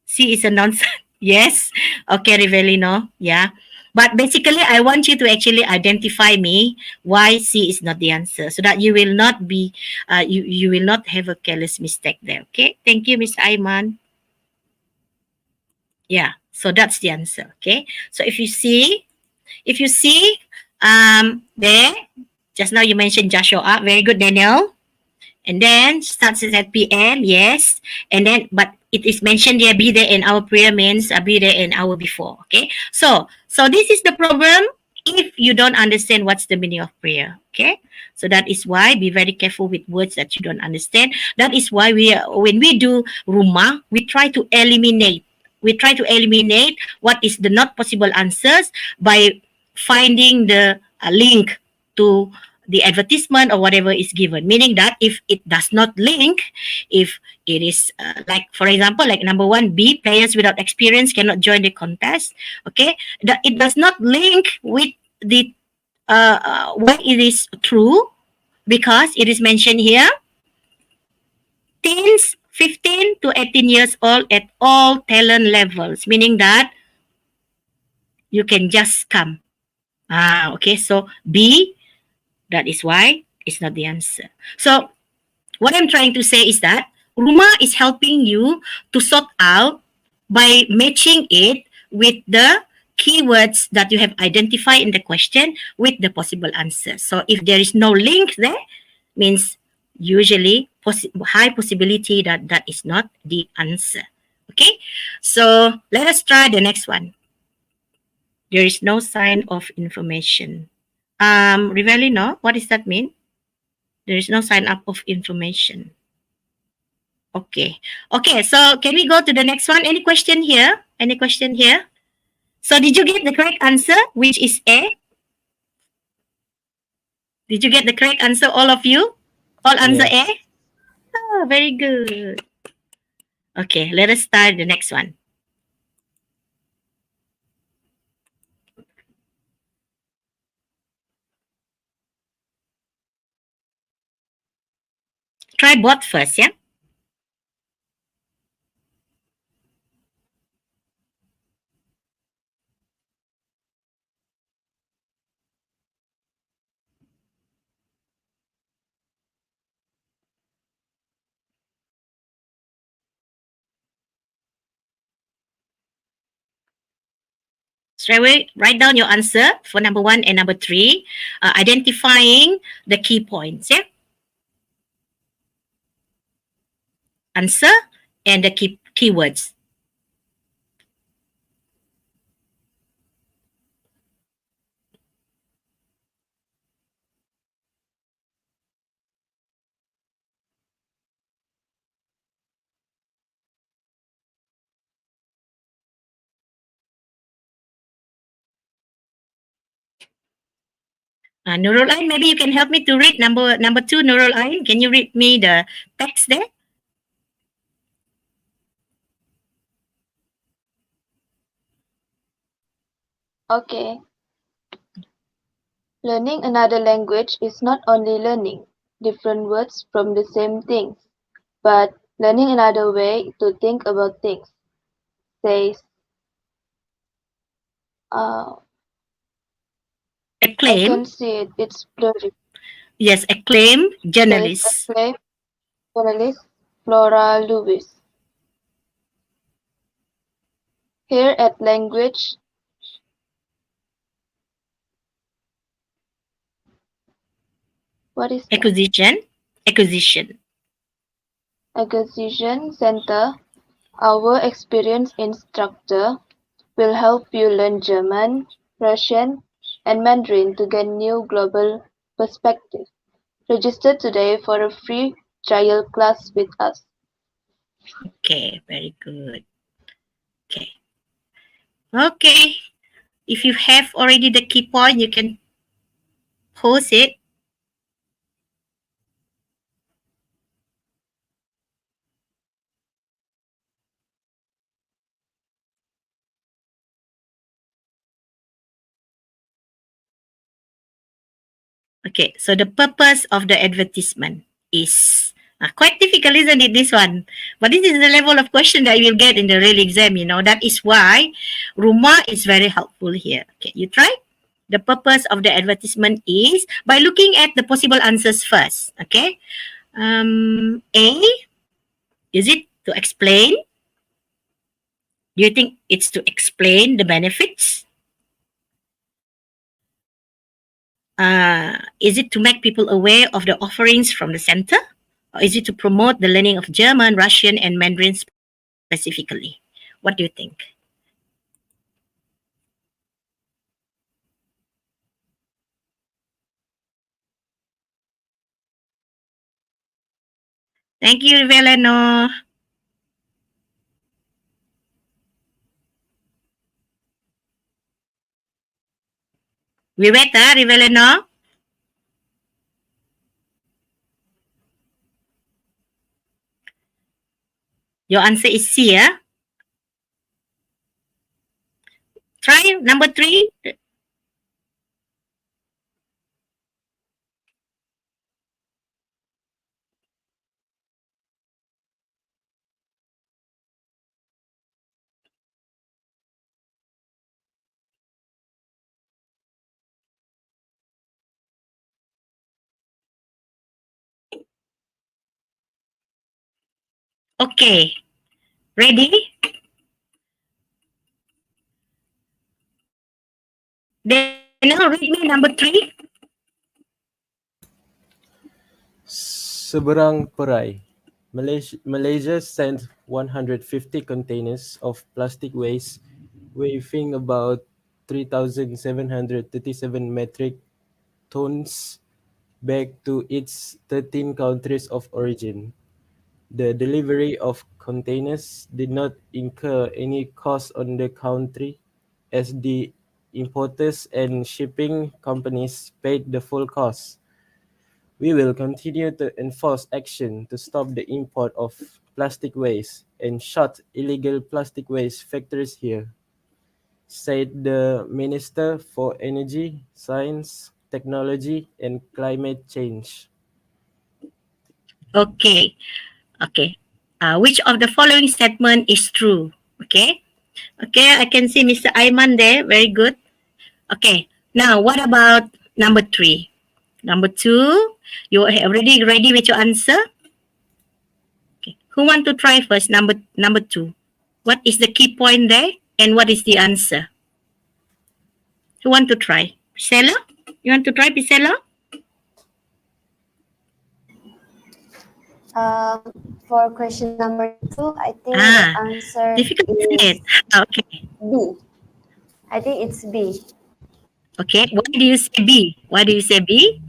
C is a nonsense. Yes. Okay, Rivelino. Yeah. But basically, I want you to actually identify me why C is not the answer, so that you will not be, you will not have a careless mistake there. Okay. Thank you, Miss Aiman. Yeah. So that's the answer. Okay. So if you see, there, just now you mentioned just show up. Very good, Daniel. And then starts at PM, yes. And then, but it is mentioned here, be there an hour prior means be there an hour before. Okay. So this is the problem if you don't understand what's the meaning of prayer. Okay. So that is why be very careful with words that you don't understand. That is why when we do rumah, we try to eliminate. We try to eliminate what is the not possible answers by finding the link to the advertisement or whatever is given, meaning that if it does not link, if it is like, for example, like number 1B, players without experience cannot join the contest. Okay, that it does not link with the why it is true, because it is mentioned here, teens 15 to 18 years old at all talent levels, meaning that you can just come. Okay, so B, that is why it's not the answer. So what I'm trying to say is that Ruma is helping you to sort out by matching it with the keywords that you have identified in the question with the possible answer. So if there is no link there, means usually high possibility that that is not the answer. Okay, so let us try the next one. There is no sign of information. Rivelino, what does that mean? There is no sign up of information. Okay. Okay, so can we go to the next one? Any question here? Any question here? So did you get the correct answer, which is A? Did you get the correct answer, all of you? All answer A? Yes. Oh, very good. Okay, let us start the next one. Try both first, yeah? Straight away, write down your answer for number 1 and number 3, identifying the key points, yeah? Answer and the keywords. Nurul Ain, maybe you can help me to read number 2, Nurul Ain. Can you read me the text there? Okay. Learning another language is not only learning different words from the same things, but learning another way to think about things. Says, I Acclaim. can see it. It's blurry. Yes, acclaimed Says journalist. acclaimed journalist Flora Lewis. Here at Language, what is that? Acquisition. Acquisition Center, our experienced instructor will help you learn German, Russian, and Mandarin to gain new global perspective. Register today for a free trial class with us. Okay, very good. Okay. If you have already the key point, you can post it. Okay, so the purpose of the advertisement is quite difficult, isn't it, this one? But this is the level of question that you will get in the real exam, That is why Rumah is very helpful here. Okay, you try? The purpose of the advertisement is by looking at the possible answers first. Okay. A, is it to explain? Do you think it's to explain the benefits? Is it to make people aware of the offerings from the center? Or is it to promote the learning of German, Russian, and Mandarin specifically? What do you think? Thank you, Riveleno. Viveta, Riveleno. Your answer is C, yeah? Try number 3. Okay. Ready? Daniel, read me number 3. Seberang perai, Malaysia sent 150 containers of plastic waste weighing about 3,737 metric tons back to its 13 countries of origin. The delivery of containers did not incur any cost on the country, as the importers and shipping companies paid the full cost. We will continue to enforce action to stop the import of plastic waste and shut illegal plastic waste factories here, said the Minister for Energy, Science, Technology and Climate Change. Okay. Which of the following statement is true? Okay, I can see Mr. Aiman there. Very good. Okay, now what about number 3? Number 2, you are already ready with your answer? Okay, who want to try first? Number 2. What is the key point there, and what is the answer? Who want to try? Priscilla? You want to try, Priscilla? For question number 2, I think the answer difficult, isn't is it? Okay. B. I think it's B. Okay, why do you say B?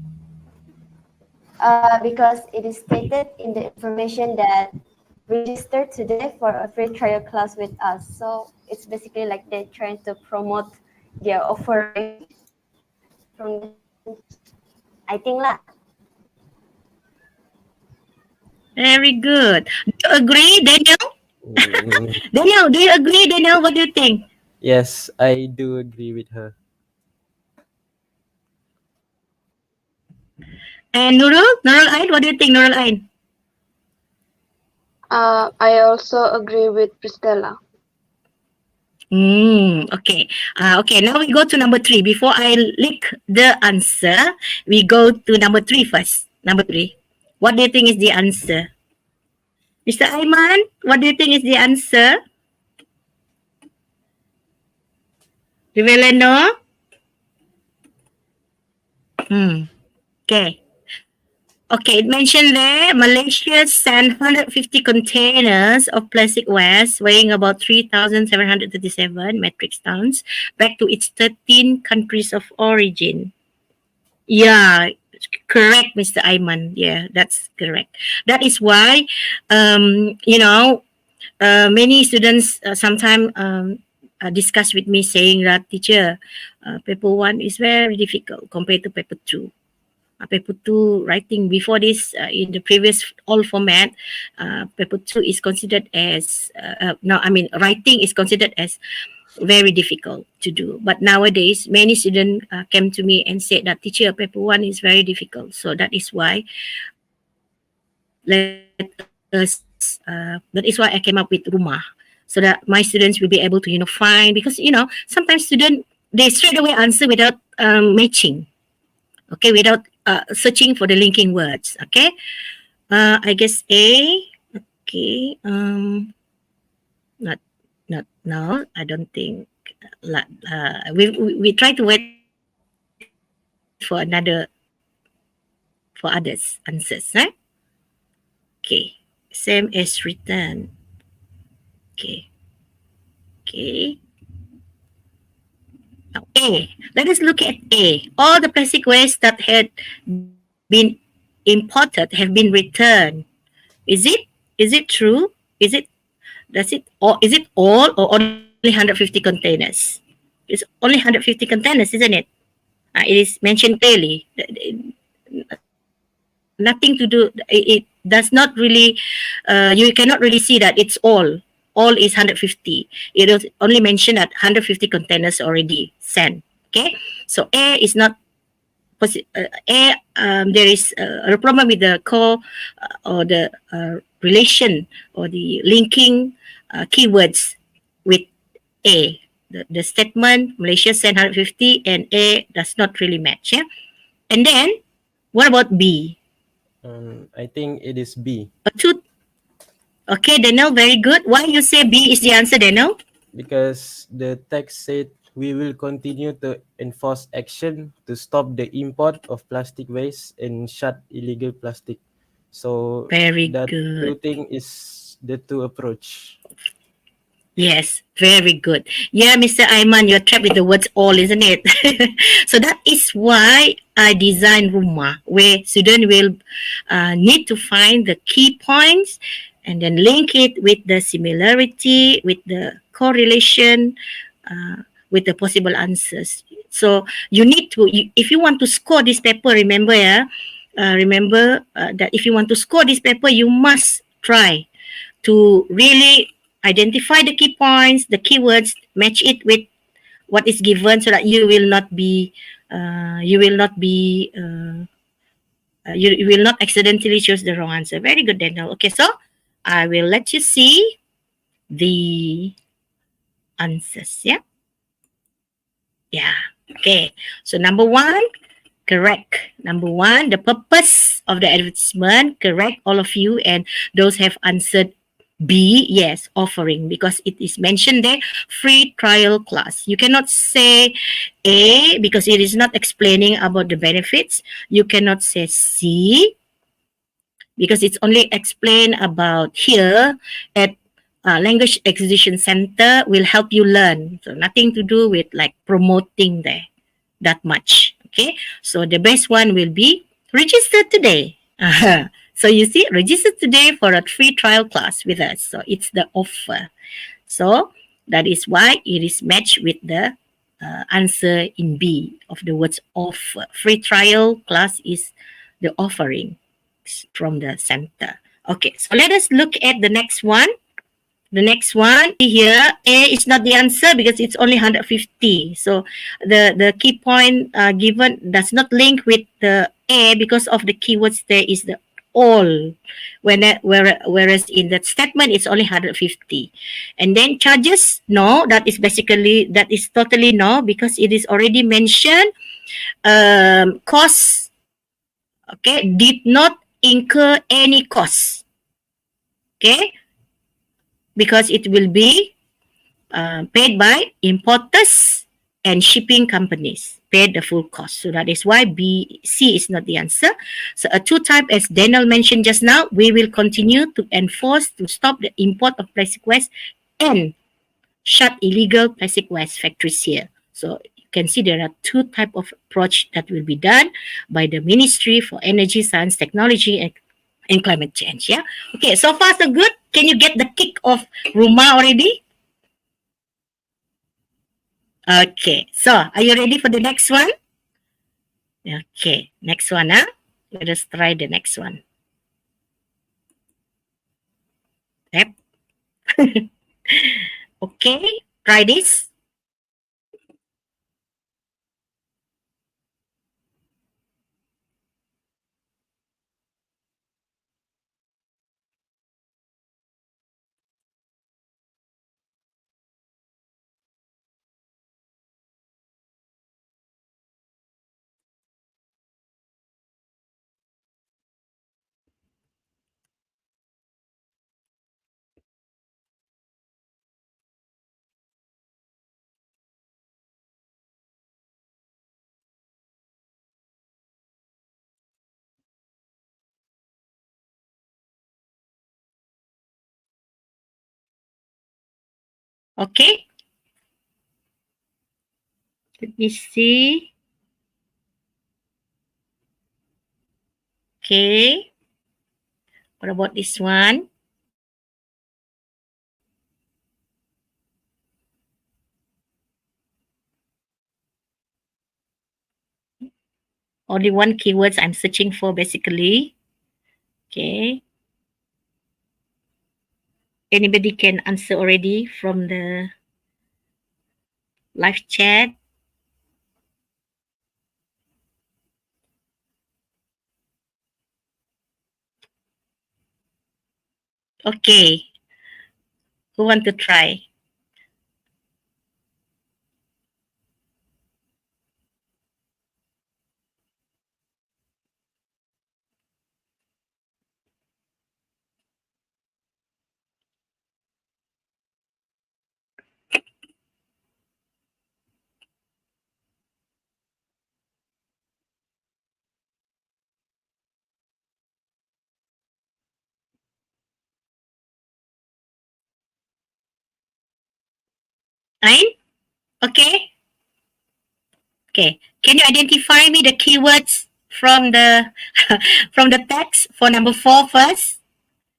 Because it is stated in the information that register today for a free trial class with us. So it's basically like they're trying to promote their offering from the, I think lah. Very good. Do you agree, Daniel? Daniel, do you agree, Daniel? What do you think? Yes, I do agree with her. And Nurul Ain, what do you think, Nurul Ain? I also agree with Priscilla. Okay. Okay, now we go to number 3. Before I leak the answer, we go to number 3 first. Number 3. What do you think is the answer? Mr. Aiman, what do you think is the answer? Riveleno? Okay. Okay, it mentioned there, Malaysia sent 150 containers of plastic waste weighing about 3,737 metric tons back to its 13 countries of origin. Yeah, correct, Mr. Aiman. Yeah, that's correct. That is why, many students sometimes discuss with me saying that, teacher, paper 1 is very difficult compared to paper 2. Paper 2 writing before this in the previous all format, paper 2 is considered as writing is considered as very difficult to do. But nowadays, many students came to me and said that, teacher, paper 1 is very difficult. So that is why that is why I came up with Rumah, so that my students will be able to find, because sometimes students, they straight away answer without matching. Okay, without searching for the linking words. Okay, I guess A. Okay, not now. I don't think. We try to wait for others answers. Right? Okay, same as written. Okay. Now A. Let us look at A. All the plastic waste that had been imported have been returned. Is it true? Is it all or only 150 containers? It's only 150 containers, isn't it? It is mentioned clearly. Nothing to do. It does not really. You cannot really see that it's all. All is 150. It was only mentioned that 150 containers already sent. Okay, so A is not. There is a problem with the or the relation or the linking keywords with A. The statement Malaysia sent 150 and A does not really match. Yeah, and then what about B? I think it is B. Okay, Daniel, very good. Why you say B is the answer, Daniel? Because the text said we will continue to enforce action to stop the import of plastic waste and shut illegal plastic. So very that good. two thing is the two approach. Yes, very good. Yeah, Mr. Aiman, you're trapped with the words all, isn't it? So that is why I designed Rumah, where student will need to find the key points and then link it with the similarity, with the correlation, with the possible answers. So you need to, if you want to score this paper, remember that if you want to score this paper, you must try to really identify the key points, the keywords, match it with what is given, so that you will not accidentally choose the wrong answer. Very good, Daniel. Okay, so I will let you see the answers. Yeah. Okay. So number 1, correct. Number 1, the purpose of the advertisement, correct, all of you, and those have answered B, yes, offering, because it is mentioned there, free trial class. You cannot say A because it is not explaining about the benefits. You cannot say C because it's only explained about here at Language Acquisition Center will help you learn. So nothing to do with like promoting there that much. Okay, so the best one will be register today. So you see, register today for a free trial class with us. So it's the offer. So that is why it is matched with the answer in B of the words offer. Free trial class is the offering from the center. Okay, so let us look at the next one. The next one here, A is not the answer because it's only 150. So the key point given does not link with the A because of the keywords there is the all. Whereas in that statement it's only 150. And then charges, no, that is totally no because it is already mentioned. Costs, okay, did not incur any costs. Okay, because it will be paid by importers and shipping companies, paid the full cost. So that is why C is not the answer. So a two type, as Daniel mentioned just now, we will continue to enforce to stop the import of plastic waste and shut illegal plastic waste factories here. So you can see there are two type of approach that will be done by the Ministry for Energy, Science, Technology and Climate Change. Yeah. Okay, so far so good. Can you get the kick of Ruma already? Okay, so are you ready for the next one? Okay, next one, huh? Let us try the next one. Yep. Okay, try this. Okay. Let me see. Okay. What about this one? Only one keywords I'm searching for basically. Okay. Anybody can answer already from the live chat. Okay. Who want to try? Nine? Okay. Okay. Can you identify me the keywords from the from the text for number 4 first?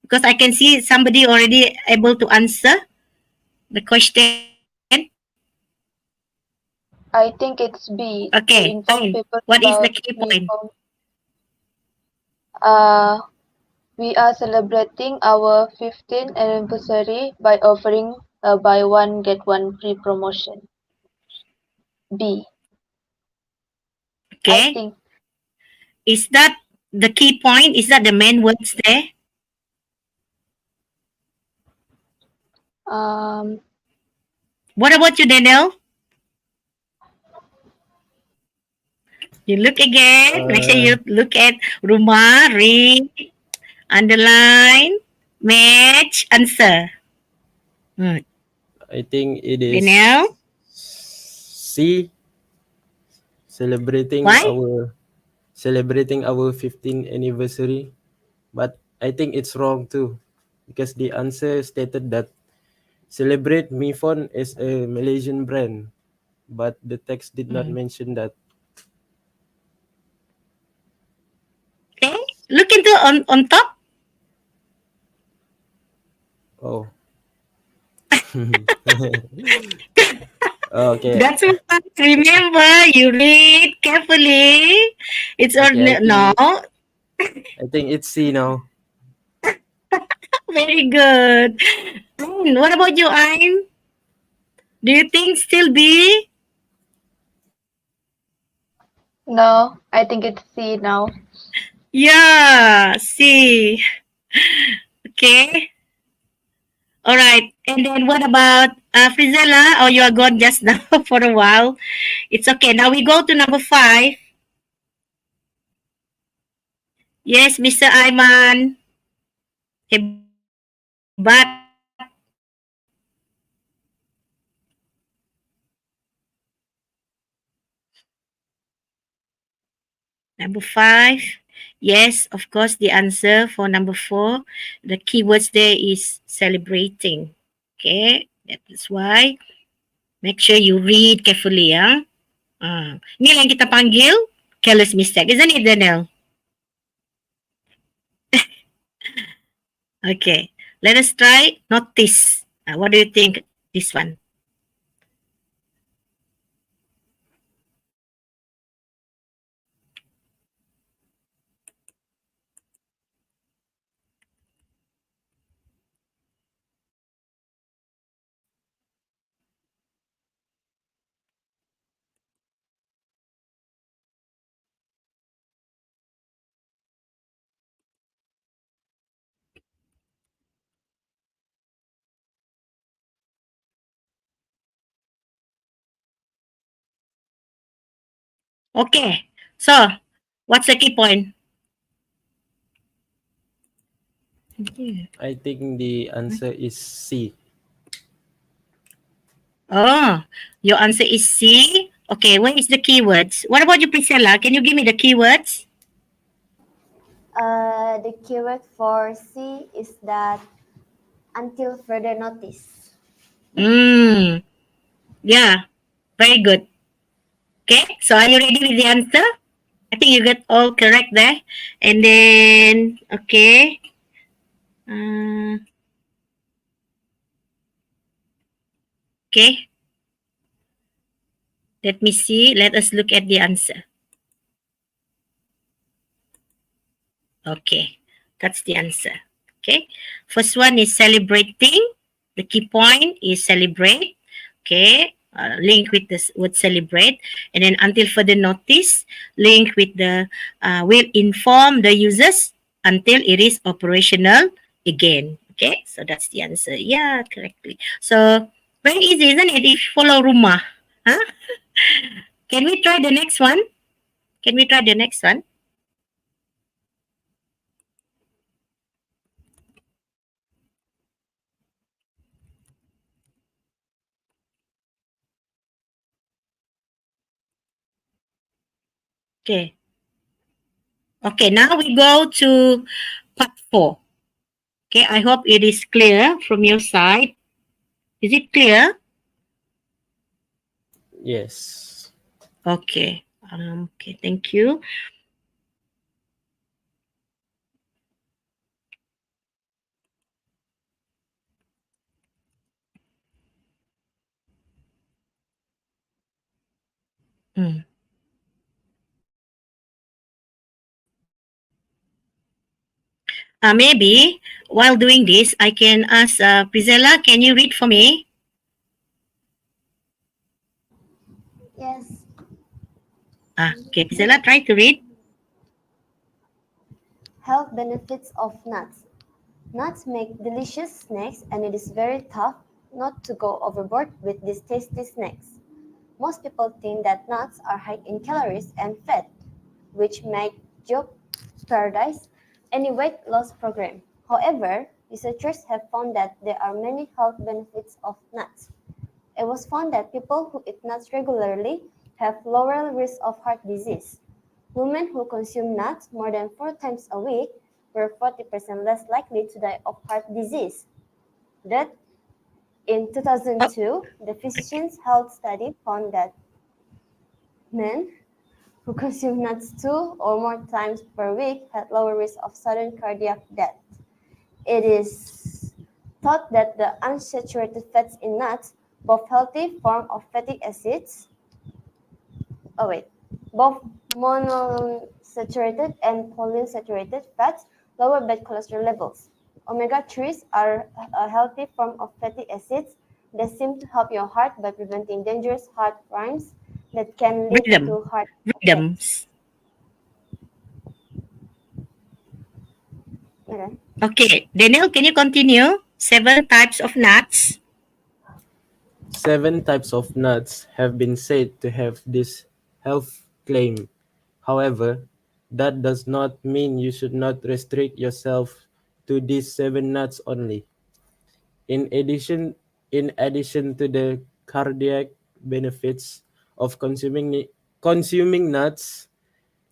Because I can see somebody already able to answer the question. I think it's B. To Okay, inform fine. people What is the about key point? we are celebrating our 15th anniversary by offering a buy one get one free promotion. B. I Okay. think Is that the key point? Is that the main words there? What about you, Daniel? You look again. Make sure you look at rumah, read, underline, match, answer. I think it is Daniel? C. Celebrating Why? our 15th anniversary, but I think it's wrong too, because the answer stated that Celebrate Mifon is a Malaysian brand, but the text did not mention that. Okay. Look into on top. Oh. Okay. That's what. Remember, you read carefully. It's Okay, no. I think it's C now. Very good. What about you, Ayn? Do you think still B? No, I think it's C now. Yeah, C. Okay. All right. And then what about Frizella? Oh, you are gone just now for a while. It's okay. Now we go to number 5. Yes, Mr. Ayman. Hebat. Number 5. Yes, of course, the answer for number 4. The keywords there is celebrating. Okay, that's why. Make sure you read carefully, ya. Ini yang kita panggil careless mistake, isn't it, Daniel? Okay, let us try notice. What do you think this one? Okay, so what's the key point? I think the answer is C. Oh, your answer is C. Okay, where is the keywords? What about you, Priscilla? Can you give me the keywords? The keyword for C is that until further notice. Yeah, very good. Okay, so are you ready with the answer? I think you got all correct there. And then, okay. Okay. Let me see. Let us look at the answer. Okay, that's the answer. Okay, first one is celebrating. The key point is celebrate. Okay, link with the word celebrate, and then until further notice, link with the will inform the users until it is operational again. Okay, so that's the answer. Yeah, correctly. So very easy, isn't it? If you follow rumah, huh? Can we try the next one? Can we try the next one? Okay. Okay, now we go to part 4. Okay, I hope it is clear from your side. Is it clear? Yes. Okay. Okay, thank you. Maybe while doing this, I can ask Priscilla, can you read for me? Yes. Okay, Priscilla, try to read. Health benefits of nuts. Nuts make delicious snacks, and it is very tough not to go overboard with these tasty snacks. Most people think that nuts are high in calories and fat, which might jeopardize any weight loss program. However, researchers have found that there are many health benefits of nuts. It was found that people who eat nuts regularly have lower risk of heart disease. Women who consume nuts more than 4 times a week were 40% less likely to die of heart disease. That in 2002, the Physicians' Health Study found that men who consume nuts 2 or more times per week had lower risk of sudden cardiac death. It is thought that the unsaturated fats in nuts, both healthy form of fatty acids, both monounsaturated and polyunsaturated fats, lower bad cholesterol levels. omega-3s are a healthy form of fatty acids that seem to help your heart by preventing dangerous heart rhythms that can lead to heart attacks. Rhythms. Okay. Okay, Daniel, can you continue? 7 types of nuts. 7 types of nuts have been said to have this health claim. However, that does not mean you should not restrict yourself to these 7 nuts only. In addition, in addition to the cardiac benefits of consuming nuts,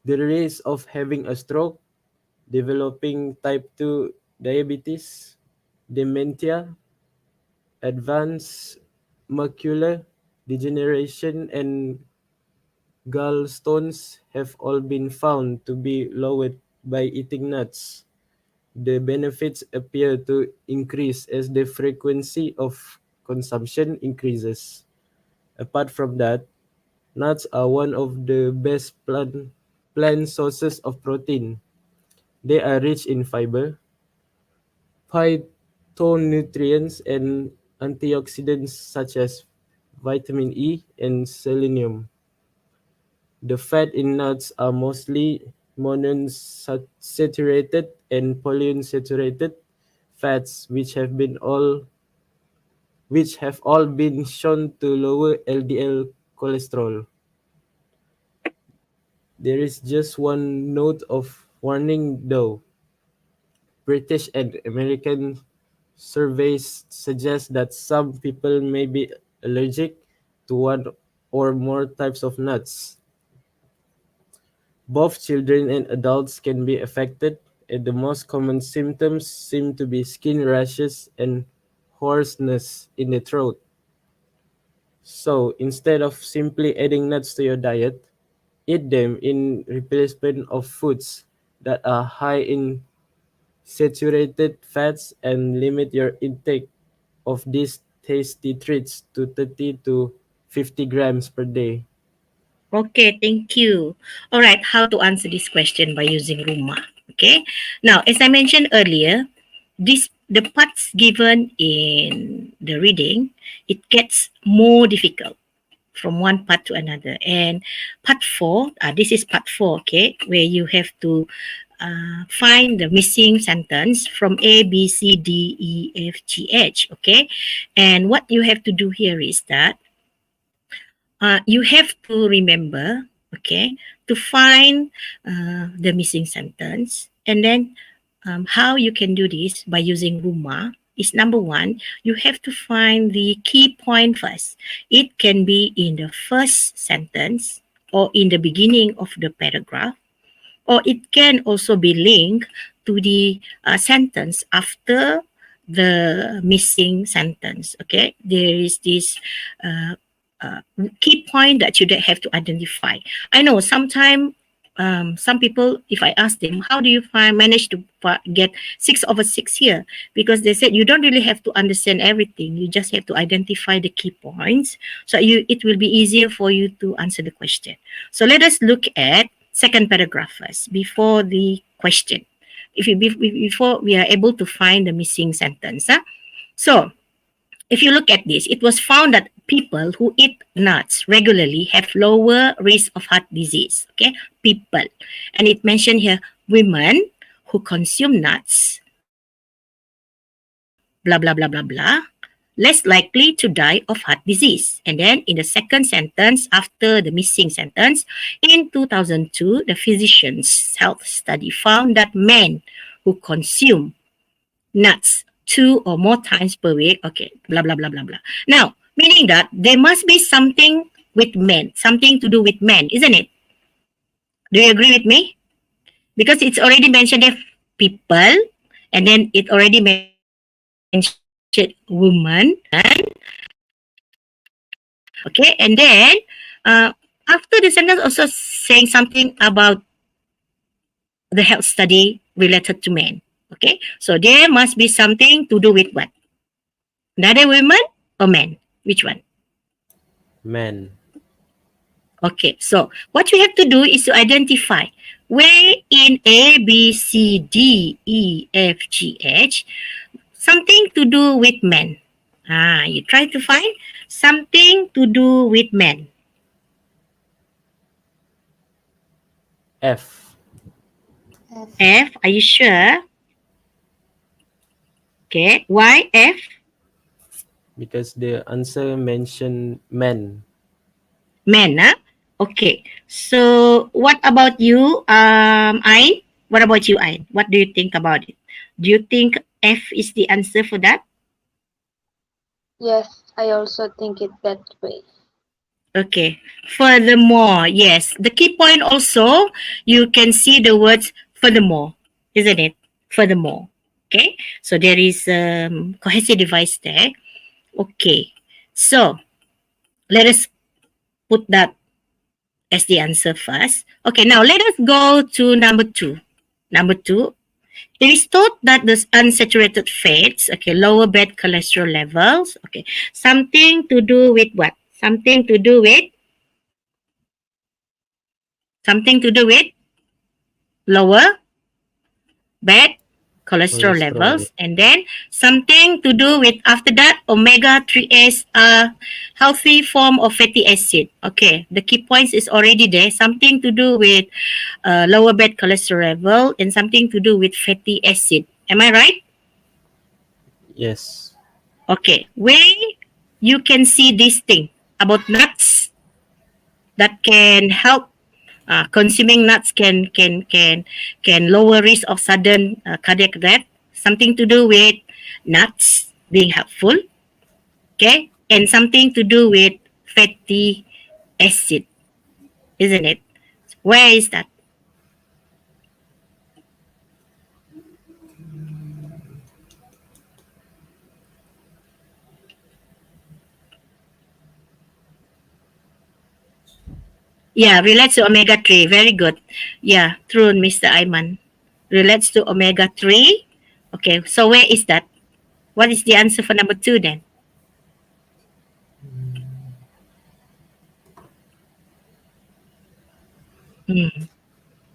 the risk of having a stroke, developing type 2 diabetes, dementia, advanced macular degeneration, and gallstones have all been found to be lowered by eating nuts. The benefits appear to increase as the frequency of consumption increases. Apart from that, nuts are one of the best plant sources of protein. They are rich in fiber, phytonutrients, and antioxidants such as vitamin E and selenium. The fat in nuts are mostly monounsaturated and polyunsaturated fats which have all been shown to lower LDL cholesterol. There is just one note of warning though. British and American surveys suggest that some people may be allergic to one or more types of nuts. Both children and adults can be affected, and the most common symptoms seem to be skin rashes and hoarseness in the throat. So, instead of simply adding nuts to your diet, eat them in replacement of foods that are high in saturated fats and limit your intake of these tasty treats to 30 to 50 grams per day. Okay, thank you. All right, how to answer this question by using rumah. Okay, now as I mentioned earlier, the parts given in the reading, it gets more difficult from one part to another. And part 4, this is part 4, okay, where you have to find the missing sentence from A, B, C, D, E, F, G, H, okay. And what you have to do here is that you have to remember, okay, to find the missing sentence. And then how you can do this by using rumah is number 1, you have to find the key point first. It can be in the first sentence or in the beginning of the paragraph, or it can also be linked to the sentence after the missing sentence. Okay, there is this key point that you have to identify. I know sometimes some people, if I ask them, how do you manage to get 6/6 here? Because they said you don't really have to understand everything. You just have to identify the key points. So it will be easier for you to answer the question. So let us look at second paragraph first before the question. Before we are able to find the missing sentence. So if you look at this, it was found that people who eat nuts regularly have lower risk of heart disease. Okay, people. And it mentioned here women who consume nuts, blah, blah, blah, blah, blah, less likely to die of heart disease. And then in the second sentence, after the missing sentence, in 2002, the physician's health study found that men who consume nuts 2 or more times per week, okay, blah, blah, blah, blah, blah. Now, meaning that there must be something with men, something to do with men, isn't it? Do you agree with me? Because it's already mentioned if people, and then it already mentioned woman, okay, and then after the sentence also saying something about the health study related to men. Okay, so there must be something to do with what? Another women or men? Which one? Men. Okay, so what you have to do is to identify where in A, B, C, D, E, F, G, H, something to do with men. You try to find something to do with men. F. F, are you sure? Okay, why F? Because the answer mentioned men. Men, huh? Okay, so what about you, Ain? What about you, Ain? What do you think about it? Do you think F is the answer for that? Yes, I also think it that way. Okay. Furthermore, yes. The key point also, you can see the words furthermore, isn't it? Furthermore. Okay. So there is cohesive device there. Okay. So let us put that as the answer first. Okay. Now let us go to number 2. Number 2. It is thought that the unsaturated fats, okay, lower bad cholesterol levels, okay, something to do with what? Something to do with lower bad cholesterol Cholesterol. levels, and then something to do with, after that, omega-3s, a healthy form of fatty acid. Okay, the key points is already there. Something to do with lower bad cholesterol level and something to do with fatty acid. Am I right? Yes. Okay, where you can see this thing about nuts that can help. Consuming nuts can lower risk of sudden cardiac death. Something to do with nuts being helpful, okay, and something to do with fatty acid, isn't it? Where is that? Yeah, relates to omega-3. Very good. Yeah, true, Mr. Ayman. Relates to omega-3. Okay, so where is that? What is the answer for number 2 then?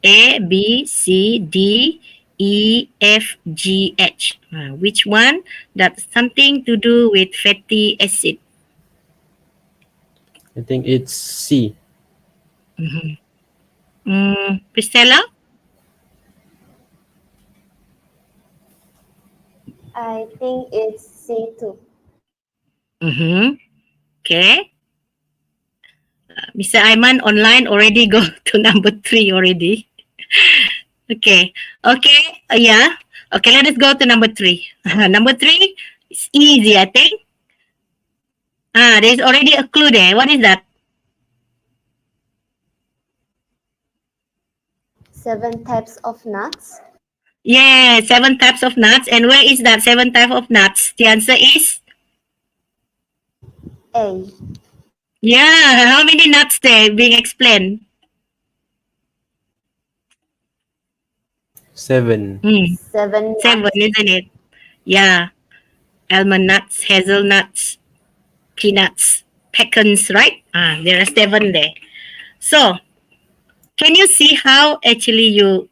A, B, C, D, E, F, G, H. Which one? That's something to do with fatty acid. I think it's C. Priscilla? I think it's C2. Okay. Mr. Ayman online already go to number 3 already. Okay. Okay. Yeah. Okay, let us go to number 3. Number 3 is easy, I think. There's already a clue there. What is that? 7 types of nuts. Yeah, 7 types of nuts. And where is that 7 type of nuts? The answer is? A. Yeah, how many nuts there being explained? 7. 7 7, nuts. isn't it? Yeah. Almond nuts, hazelnuts, peanuts, pecans, right? There are 7 there. So, can you see how actually you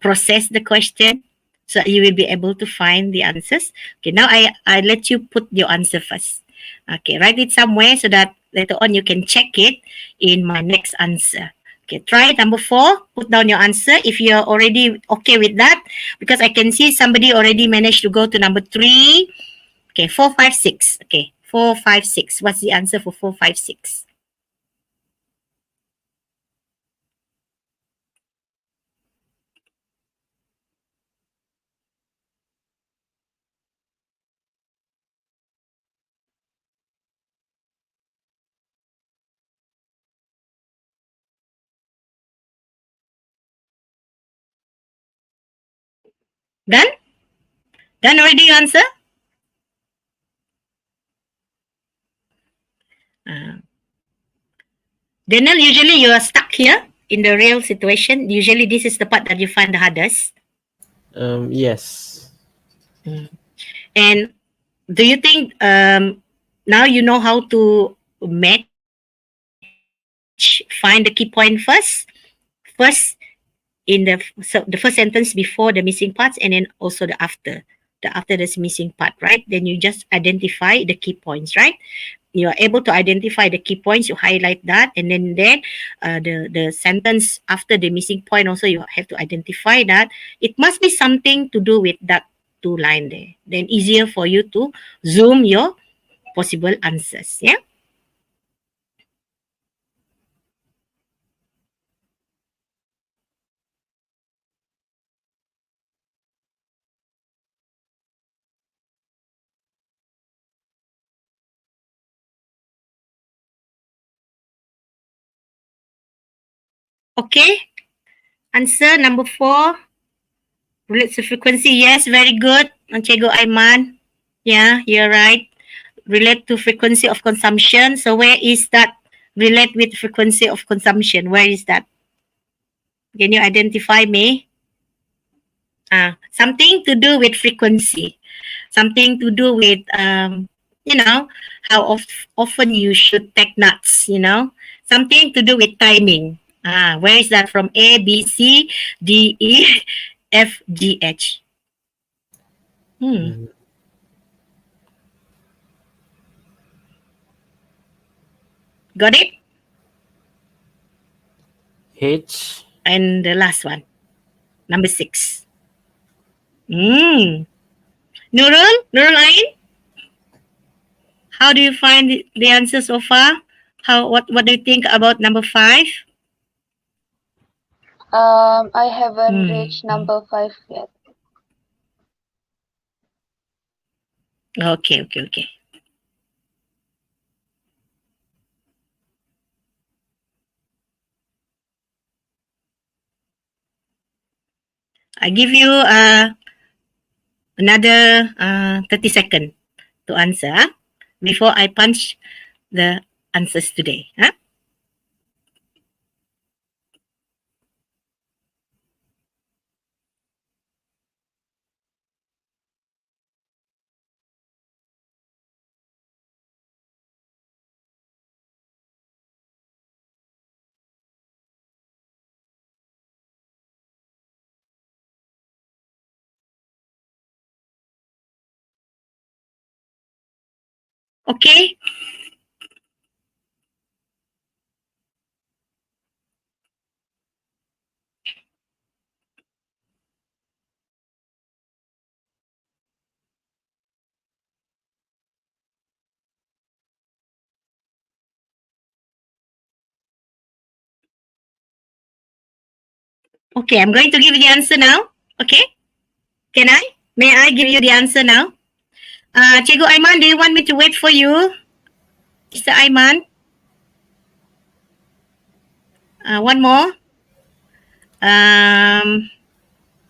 process the question so you will be able to find the answers? Okay, now I let you put your answer first. Okay, write it somewhere so that later on you can check it in my next answer. Okay, try number 4. Put down your answer if you're already okay with that, because I can see somebody already managed to go to number 3. Okay, 4, 5, 6. Okay, 4, 5, 6. What's the answer for 4, 5, 6? Done? Done already your answer? Daniel, usually you are stuck here in the real situation. Usually this is the part that you find the hardest. Yes. And do you think now you know how to match find the key point first. First in the first sentence before the missing parts, and then also the after this missing part, right? Then you just identify the key points, right? You are able to identify the key points, you highlight that, and then the sentence after the missing point also you have to identify that it must be something to do with that two line there. Then easier for you to zoom your possible answers. Yeah. Okay. Answer number 4. Relate to frequency. Yes, very good. Cikgu Aiman. Yeah, you're right. Relate to frequency of consumption. So where is that relate with frequency of consumption? Where is that? Can you identify me? Something to do with frequency. Something to do with, you know, how often you should take nuts, you know. Something to do with timing. Where is that from? A, B, C, D, E, F, G, H. Got it? H. And the last one, number 6. Nurul Ain, how do you find the answer so far? What do you think about number 5? I haven't reached number 5 yet. Okay. I give you another 30 seconds to answer before I punch the answers today. Okay. Okay, I'm going to give you the answer now. Okay? Can I? May I give you the answer now? Cikgu Aiman, do you want me to wait for you? Mr. Aiman? One more.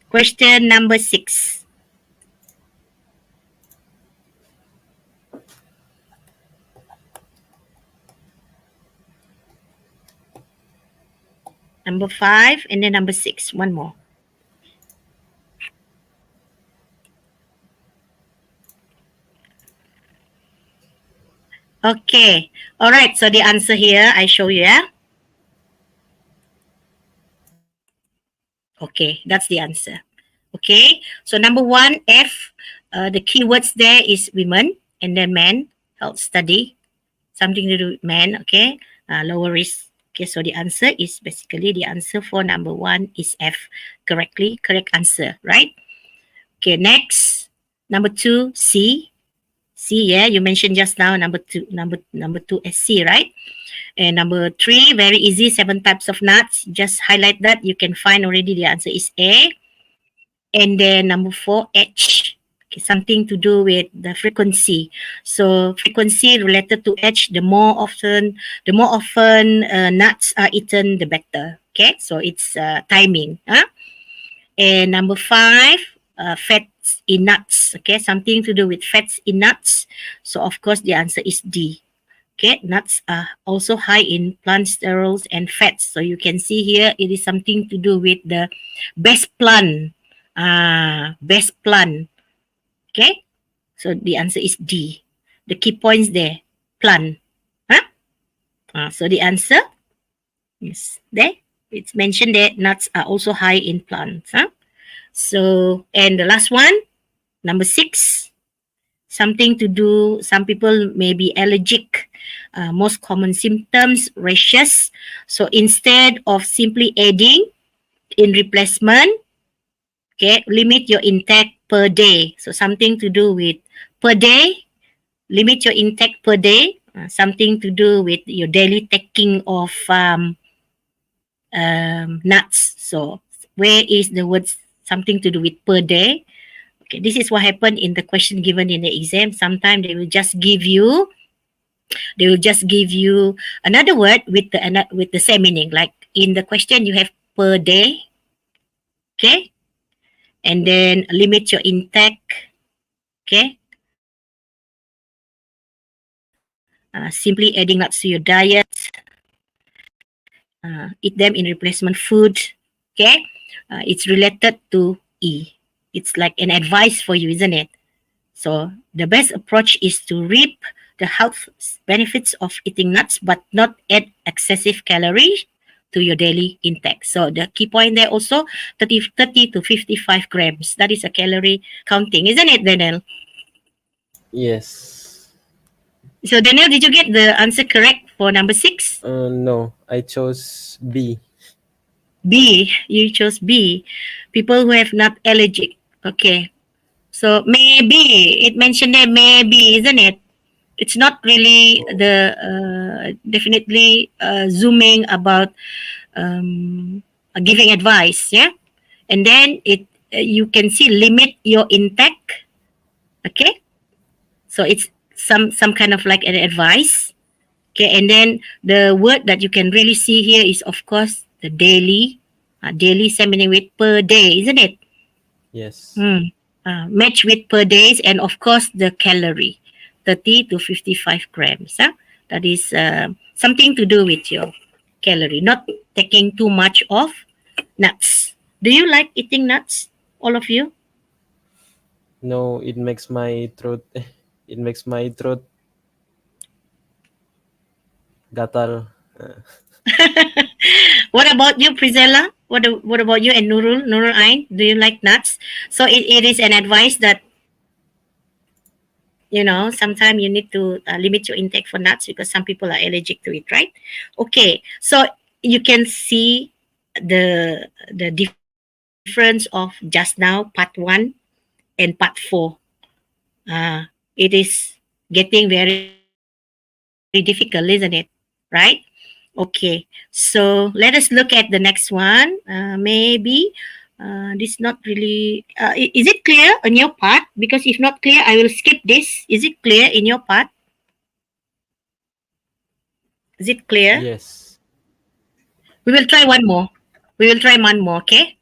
Question number 6. Number 5 and then number 6. One more. Okay. All right. So the answer here, I show you. Yeah. Okay. That's the answer. Okay. So number 1, F. The keywords there is women and then men, health study, something to do with men. Okay. Lower risk. Okay. So the answer is basically the answer for number 1 is F. Correct answer. Right. Okay. Next. Number 2, C. C, yeah, you mentioned just now number 2 is C, right? And number 3, very easy, 7 types of nuts. Just highlight that. You can find already the answer is A. And then number 4, H. Okay, something to do with the frequency. So frequency related to H, the more often nuts are eaten, the better. Okay, so it's timing. And number 5, fats in nuts. Okay, something to do with fats in nuts. So of course the answer is D. Okay, nuts are also high in plant sterols and fats. So you can see here it is something to do with the best plant. Okay, so the answer is D. The key points there, plant. So the answer Yes, there it's mentioned that nuts are also high in plants. Huh? So, and the last one, number 6, something to do. Some people may be allergic. Most common symptoms, rashes. So instead of simply adding in replacement, okay, limit your intake per day. So something to do with per day, limit your intake per day. Something to do with your daily taking of nuts. So where is the word something to do with per day? Okay, this is what happened in the question given in the exam. Sometimes they will just give you another word with the same meaning. Like in the question, you have per day, okay, and then limit your intake, okay. Simply adding nuts to your diet. Eat them in replacement food, okay. It's related to E. It's like an advice for you, isn't it? So the best approach is to reap the health benefits of eating nuts, but not add excessive calories to your daily intake. So the key point there also 30 to 55 grams. That is a calorie counting, isn't it, Daniel? Yes. So Daniel, did you get the answer correct for number 6? No, I chose B. B. You chose B. People who have nut allergic. Okay. So maybe it mentioned there maybe, isn't it? It's not really the definitely zooming about giving advice, yeah. And then it you can see limit your intake, okay. So it's some kind of like an advice, okay. And then the word that you can really see here is of course the daily seminar with per day, isn't it? Yes. Match with per days, and of course the calorie 30 to 55 grams. That is something to do with your calorie, not taking too much of nuts. Do you like eating nuts, all of you? No, it makes my throat it makes my throat gatal. What about you, Priscilla? What about you and Nurul Ain? Do you like nuts? So it is an advice that sometimes you need to limit your intake for nuts because some people are allergic to it, right? Okay, so you can see the difference of just now part 1 and part 4. It is getting very difficult, isn't it? Right? Okay, so let us look at the next one. This not really is it clear on your part? Because if not clear, I will skip this. Is it clear in your part? Is it clear? Yes. We will try one more. We will try one more, okay?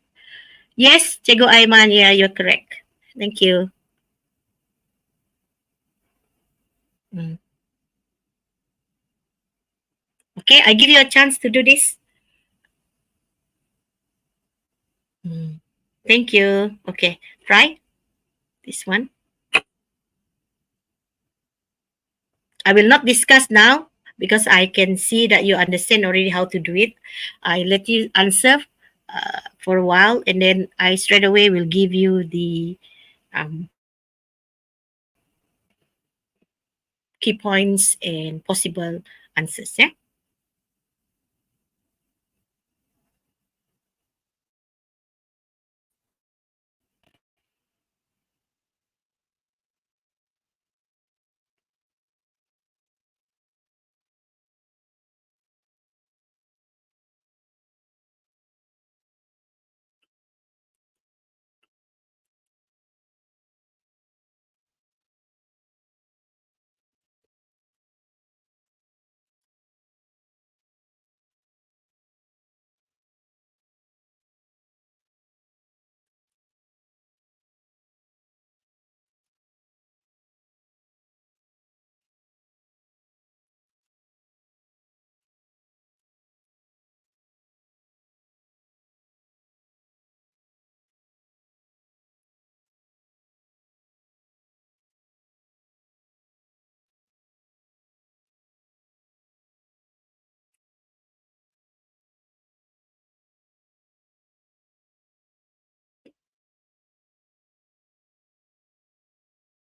Yes, Cikgu Aiman, yeah, you're correct. Thank you. Mm. Okay, I give you a chance to do this. Mm. Thank you. Okay, try this one. I will not discuss now because I can see that you understand already how to do it. I let you answer for a while, and then I straight away will give you the um, key points and possible answers. Yeah.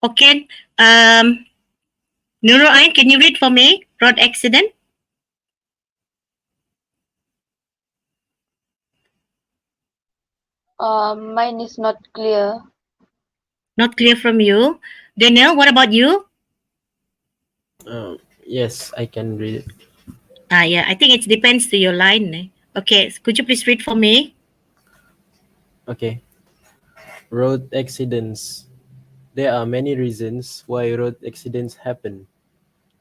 Okay. Nurul Ain, can you read for me? Road accident. Mine is not clear. Not clear from you. Daniel, what about you? Yes, I can read it. Yeah, I think it depends to your line. Okay, could you please read for me? Okay. Road accidents. There are many reasons why road accidents happen.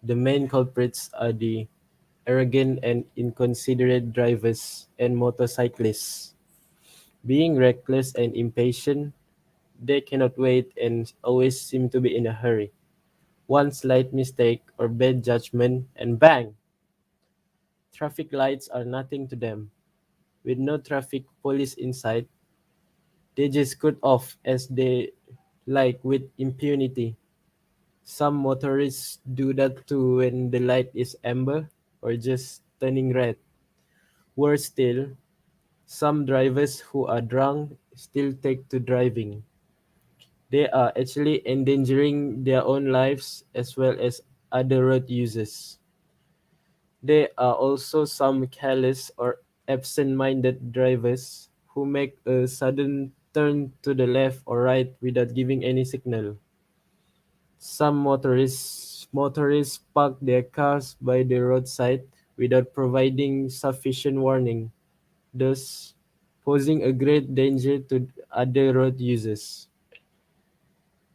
The main culprits are the arrogant and inconsiderate drivers and motorcyclists. Being reckless and impatient, they cannot wait and always seem to be in a hurry. One slight mistake or bad judgment and bang! Traffic lights are nothing to them. With no traffic police in sight, they just cut off as they like with impunity. Some motorists do that too when the light is amber or just turning red. Worse still, some drivers who are drunk still take to driving. They are actually endangering their own lives as well as other road users. There are also some careless or absent-minded drivers who make a sudden turn to the left or right without giving any signal. Some motorists park their cars by the roadside without providing sufficient warning, thus posing a great danger to other road users.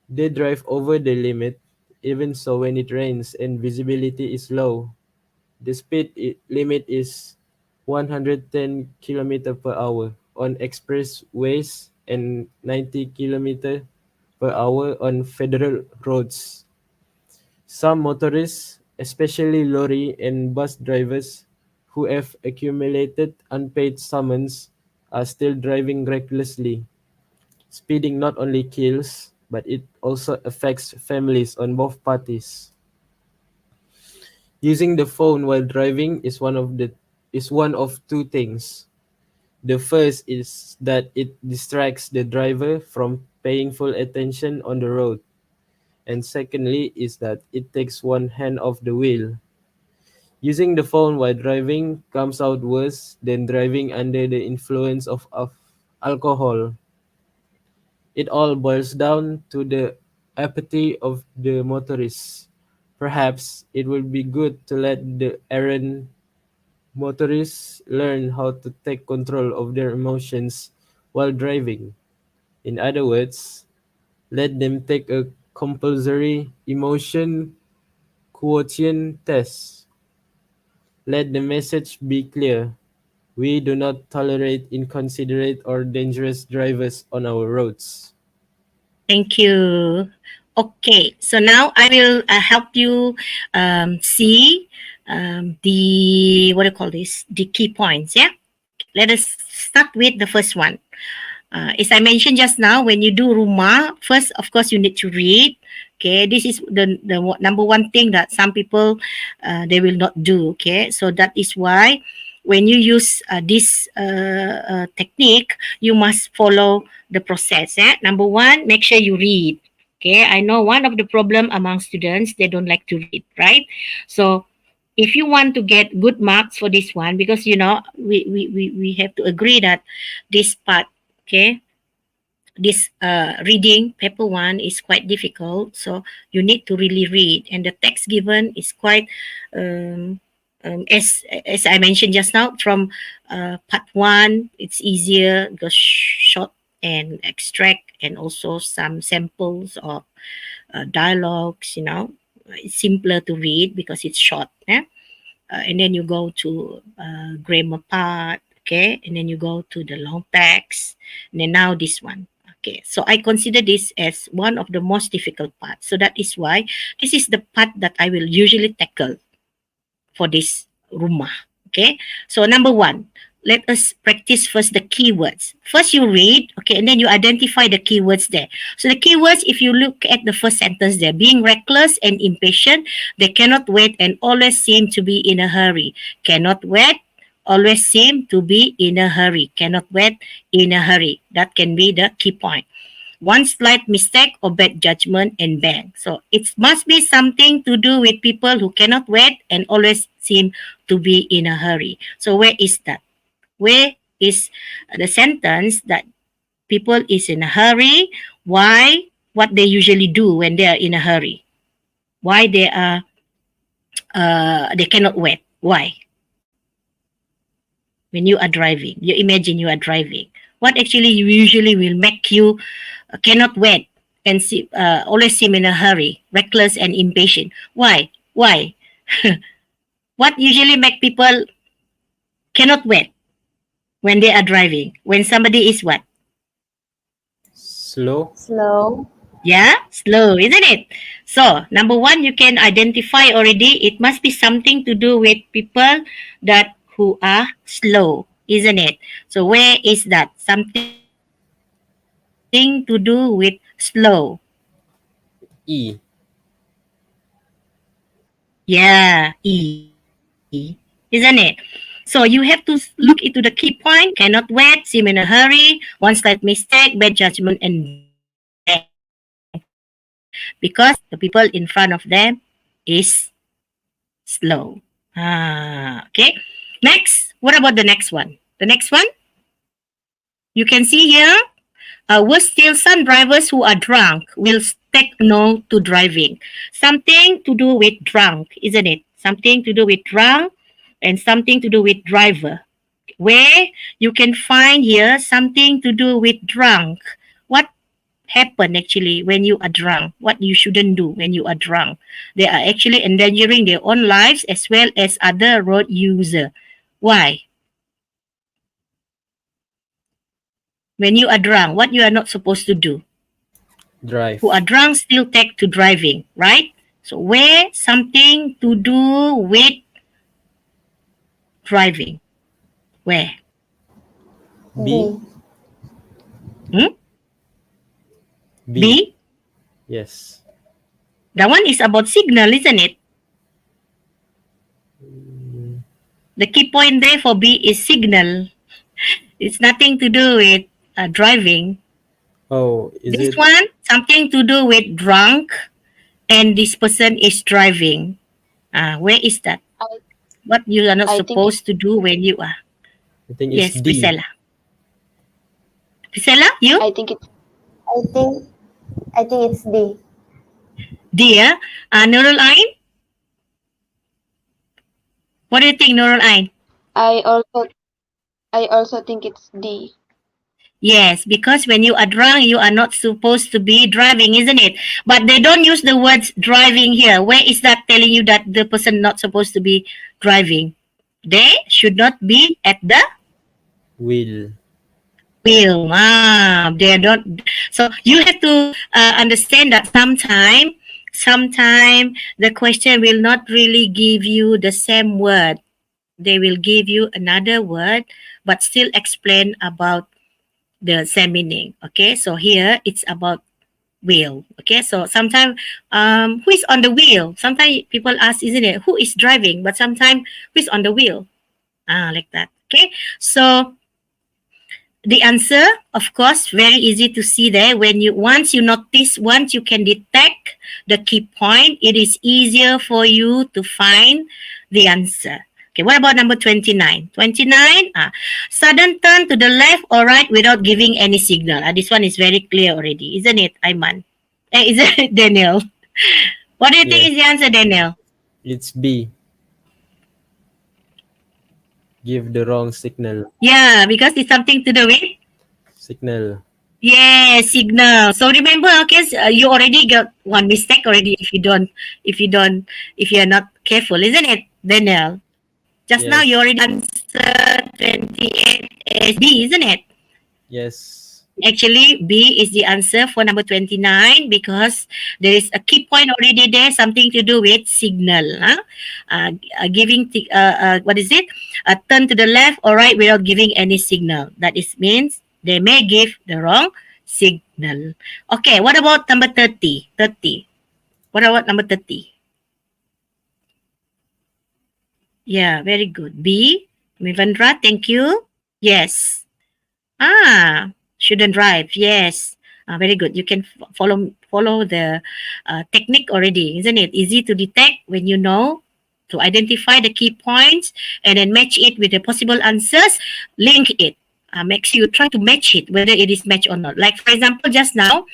They drive over the limit, even so when it rains and visibility is low. The speed limit is 110 km per hour on expressways and 90 km per hour on federal roads. Some motorists, especially lorry and bus drivers who have accumulated unpaid summons, are still driving recklessly. Speeding not only kills, but it also affects families on both parties. Using the phone while driving is one of two things. The first is that it distracts the driver from paying full attention on the road. And secondly is that it takes one hand off the wheel. Using the phone while driving comes out worse than driving under the influence of alcohol. It all boils down to the apathy of the motorists. Perhaps it would be good to let the errant motorists learn how to take control of their emotions while driving. In other words, let them take a compulsory emotion quotient test. Let the message be clear. We do not tolerate inconsiderate or dangerous drivers on our roads. Thank you. Okay, so now I will help you see the what do you call this? The key points. Yeah. Let us start with the first one. As I mentioned just now, when you do rumah, first, of course, you need to read. Okay, this is the number one thing that some people they will not do. Okay, so that is why when you use this technique, you must follow the process. Number one, make sure you read. Okay, I know one of the problem among students, they don't like to read, right? So if you want to get good marks for this one, because you know we have to agree that this part, okay, this reading paper one is quite difficult, so you need to really read, and the text given is quite as I mentioned just now, from part one it's easier because short and extract, and also some samples of dialogues, you know, it's simpler to read because it's short. And then you go to grammar part, okay, and then you go to the long text, and then now this one. Okay, so I consider this as one of the most difficult parts. So that is why this is the part that I will usually tackle for this rumah. Okay, so number one, let us practice first the keywords. First you read, okay, and then you identify the keywords there. So the keywords, if you look at the first sentence there, being reckless and impatient, they cannot wait and always seem to be in a hurry. Cannot wait, always seem to be in a hurry. Cannot wait, in a hurry. That can be the key point. one slight mistake or bad judgment and bang. So it must be something to do with people who cannot wait and always seem to be in a hurry. So where is that? Where is the sentence that people is in a hurry? Why? What they usually do when they are in a hurry? Why they are they cannot wait? Why? When you are driving, you imagine you are driving. What actually usually will make you cannot wait and always seem in a hurry, reckless and impatient? Why? Why? What usually make people cannot wait when they are driving? When somebody is what? Slow. Slow. Yeah, slow, isn't it? So, number one, you can identify already. It must be something to do with people that who are slow, isn't it? So, where is that? Something to do with slow. E. Yeah, E, isn't it? So you have to look into the key point. Cannot wait, seem in a hurry, one slight mistake, bad judgment, and bang. Because the people in front of them is slow. Okay. Next, what about the next one? The next one, you can see here, worse still, some drivers who are drunk will take no to driving. Something to do with drunk, isn't it? Something to do with drunk and something to do with driver. Where you can find here something to do with drunk. What happen actually when you are drunk? What you shouldn't do when you are drunk? They are actually endangering their own lives as well as other road user. Why? When you are drunk, what you are not supposed to do? Drive. Who are drunk still take to driving, right? So where something to do with driving? Where? B. Hmm? B. B? Yes. That one is about signal, isn't it? The key point there for B is signal. It's nothing to do with driving. Oh, is This it? one, something to do with drunk, and this person is driving. Where is that? I, What you are not I think supposed to do when you are. I think it's Yes, D. Priscilla. Priscilla, you? I think it's I think it's D. D, Nurul Ain? What do you think, Nurul Ain? I also think it's D. Yes, because when you are drunk, you are not supposed to be driving, isn't it? But they don't use the words driving here. Where is that telling you that the person not supposed to be driving? They should not be at the Will. wheel. They don't. So you have to understand that sometime the question will not really give you the same word. They will give you another word, but still explain about the same meaning. Okay, so here it's about wheel. Okay, so sometimes who is on the wheel? Sometimes people ask, isn't it, who is driving? But sometimes who is on the wheel? Like that. Okay, so the answer, of course, very easy to see there. When you once you can detect the key point, it is easier for you to find the answer. Okay, what about number 29? 29, sudden turn to the left or right without giving any signal. This one is very clear already, isn't it, Aiman? Isn't it, Daniel? What do you think Yes. is the answer, Daniel? It's B. Give the wrong signal. Yeah, because it's something to do with Signal. yes, signal. So remember, okay, you already got one mistake already if you're not careful, isn't it, Daniel? Just now Yes. you already answered 28 as B, isn't it? Yes. Actually, B is the answer for number 29 because there is a key point already there, something to do with signal. What is it? A turn to the left or right without giving any signal. That is means they may give the wrong signal. Okay, what about number 30? 30. What about number 30? Yeah, very good. B. Mivandra, thank you. Yes. Shouldn't drive. Yes. Very good. You can follow the technique already, isn't it? Easy to detect when you know to identify the key points and then match it with the possible answers. Link it. Make sure you try to match it, whether it is matched or not. Like for example, just now,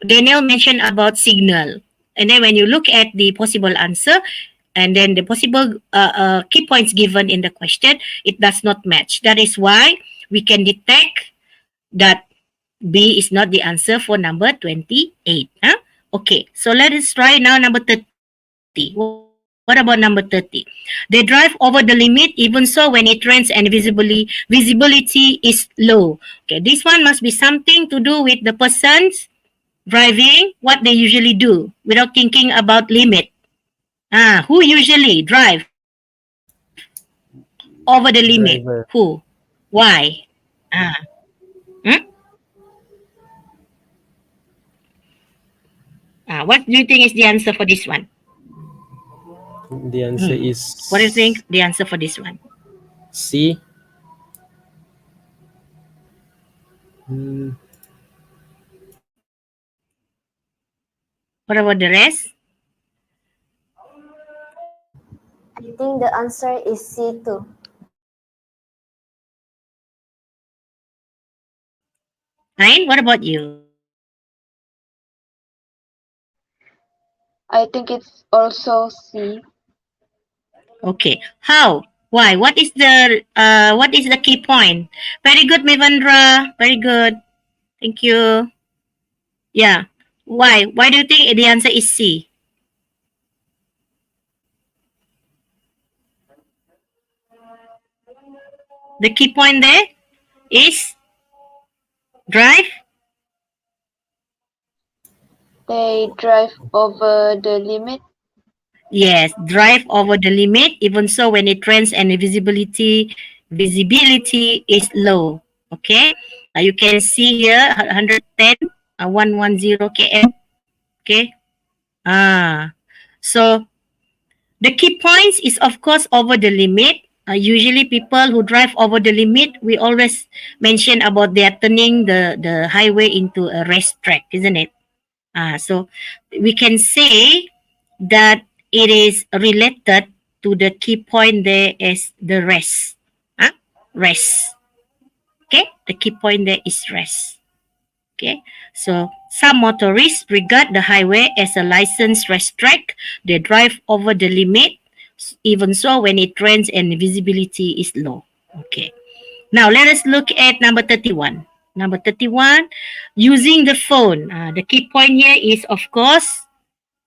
Daniel mentioned about signal, and then when you look at the possible answer, and then the possible key points given in the question, it does not match. That is why we can detect that B is not the answer for number 28. Okay, so let us try now number 30. What about number 30? They drive over the limit even so when it rains and visibility is low. Okay, this one must be something to do with the persons driving, what they usually do without thinking about limit. Who usually drive over the limit? Driver. Who? Why? Hmm? What do you think is the answer for this one? The answer is What do you think the answer for this one? C. Hmm. What about the rest? I think the answer is C too. Ryan, what about you? I think it's also C. Okay. How? Why? What is the key point? Very good, Mevandra. Very good. Thank you. Yeah. Why? Why do you think the answer is C? The key point there is drive. They drive over the limit. Yes, drive over the limit. Even so, when it rains and the visibility is low. Okay. You can see here 110, 110 km. Okay. So the key points is of course over the limit. Usually people who drive over the limit, we always mention about they are turning the highway into a racetrack, isn't it? So we can say that it is related to the key point there as the rest. Rest. Okay, the key point there is rest. Okay, so some motorists regard the highway as a licensed racetrack. They drive over the limit, even so when it rains and visibility is low. Okay, now let us look at number 31. Number 31, using the phone. The key point here is, of course,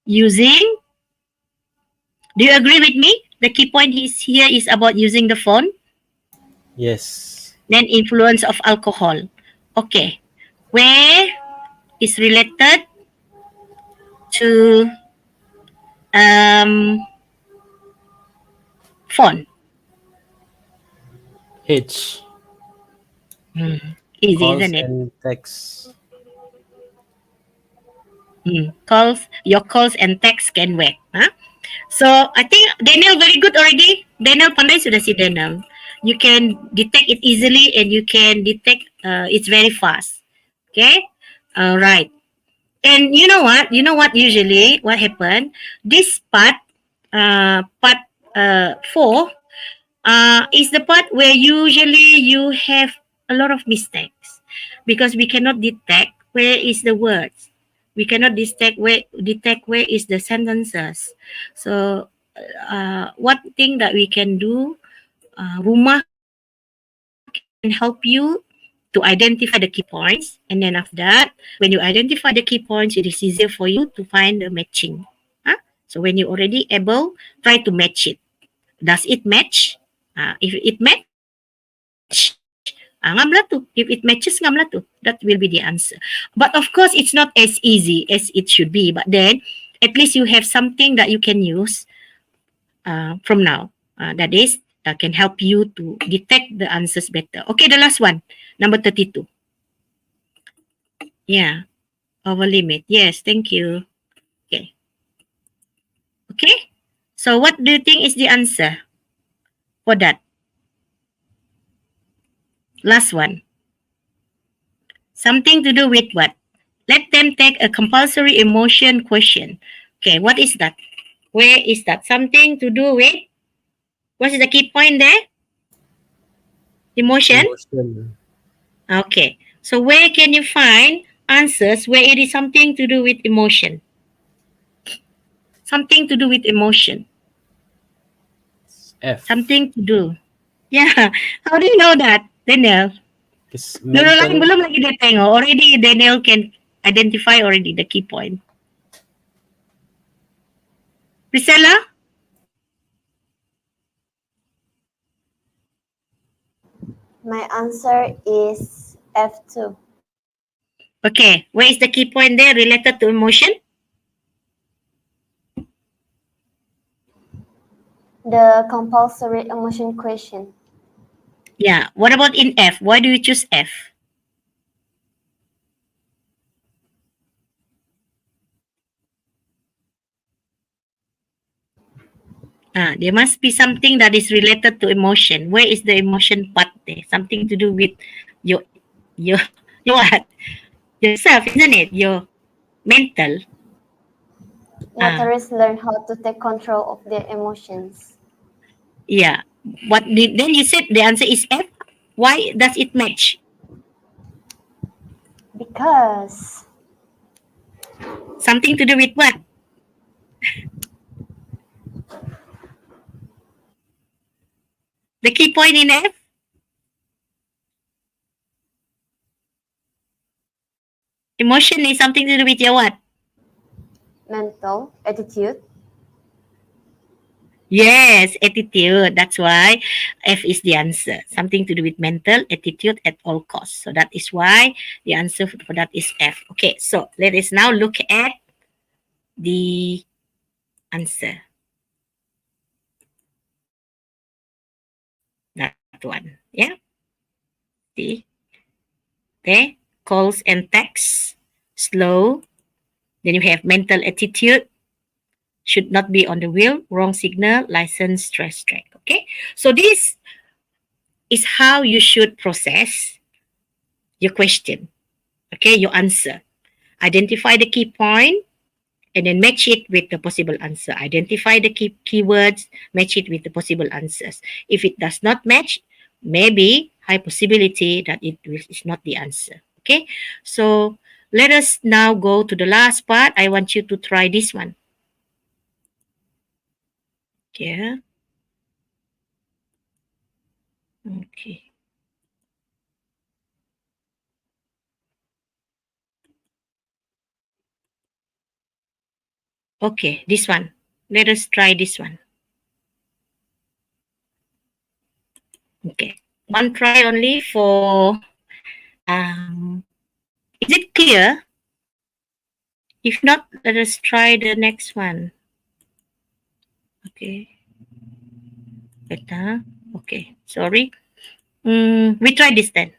using. Do you agree with me? The key point here is about using the phone. Yes. Then influence of alcohol. Okay, where is related to phone? H. Easy, Calls isn't it? and texts. Your calls and texts can work. So I think Daniel very good already. Daniel pandai sudah si Daniel. You can detect it easily and you can detect it's very fast. Okay, all right. And you know what? You know what? Usually, what happened? This part 4, is the part where usually you have a lot of mistakes because we cannot detect where is the words. We cannot detect where is the sentences. So, what thing that we can do? Rumah can help you to identify the key points, and then after that, when you identify the key points, it is easier for you to find the matching. So when you already able, try to match it. Does it match? If it match, ngam lah tu. If it matches, ngam lah tu. That will be the answer. But of course, it's not as easy as it should be. But then, at least you have something that you can use from now. That is, can help you to detect the answers better. Okay, the last one, number 32. Yeah, over limit. Yes, thank you. Okay. Okay. So what do you think is the answer for that? Last one. Something to do with what? Let them take a compulsory emotion question. Okay, what is that? Where is that? Something to do with, what is the key point there? Emotion? Emotion. Okay, so where can you find answers where it is something to do with emotion? Something to do with emotion. F. Something to do. Yeah, how do you know that, Daniel? Because Dulu lain mental. belum lagi dia tengok. Already Daniel can identify already the key point. Priscilla? My answer is F2. Okay, where is the key point there related to emotion? The compulsory emotion question. Yeah, what about in F? Why do you choose F? There must be something that is related to emotion. Where is the emotion part there? Something to do with your your what? Yourself, isn't it? Your mental. Motorists learn how to take control of their emotions. Yeah. Then you said the answer is F. Why does it match? Because Something to do with what? The key point in F? Emotion is something to do with your what? mental attitude. Yes, attitude. That's why F is the answer. Something to do with mental attitude at all costs. So that is why the answer for that is F. Okay, so let us now look at the answer. That one. Yeah. See? Okay. Calls and texts. Slow. Then you have mental attitude. Should not be on the wheel. Wrong signal. License stress track. Okay. So this is how you should process your question. Okay, your answer. Identify the key point and then match it with the possible answer. Identify the keywords, match it with the possible answers. If it does not match, maybe high possibility that it is not the answer. Okay, so let us now go to the last part. I want you to try this one. Yeah. Okay. Okay, this one. Let us try this one. Okay, one try only for, is it clear? If not, let us try the next one. Okay. Better. Okay, sorry. We try this then.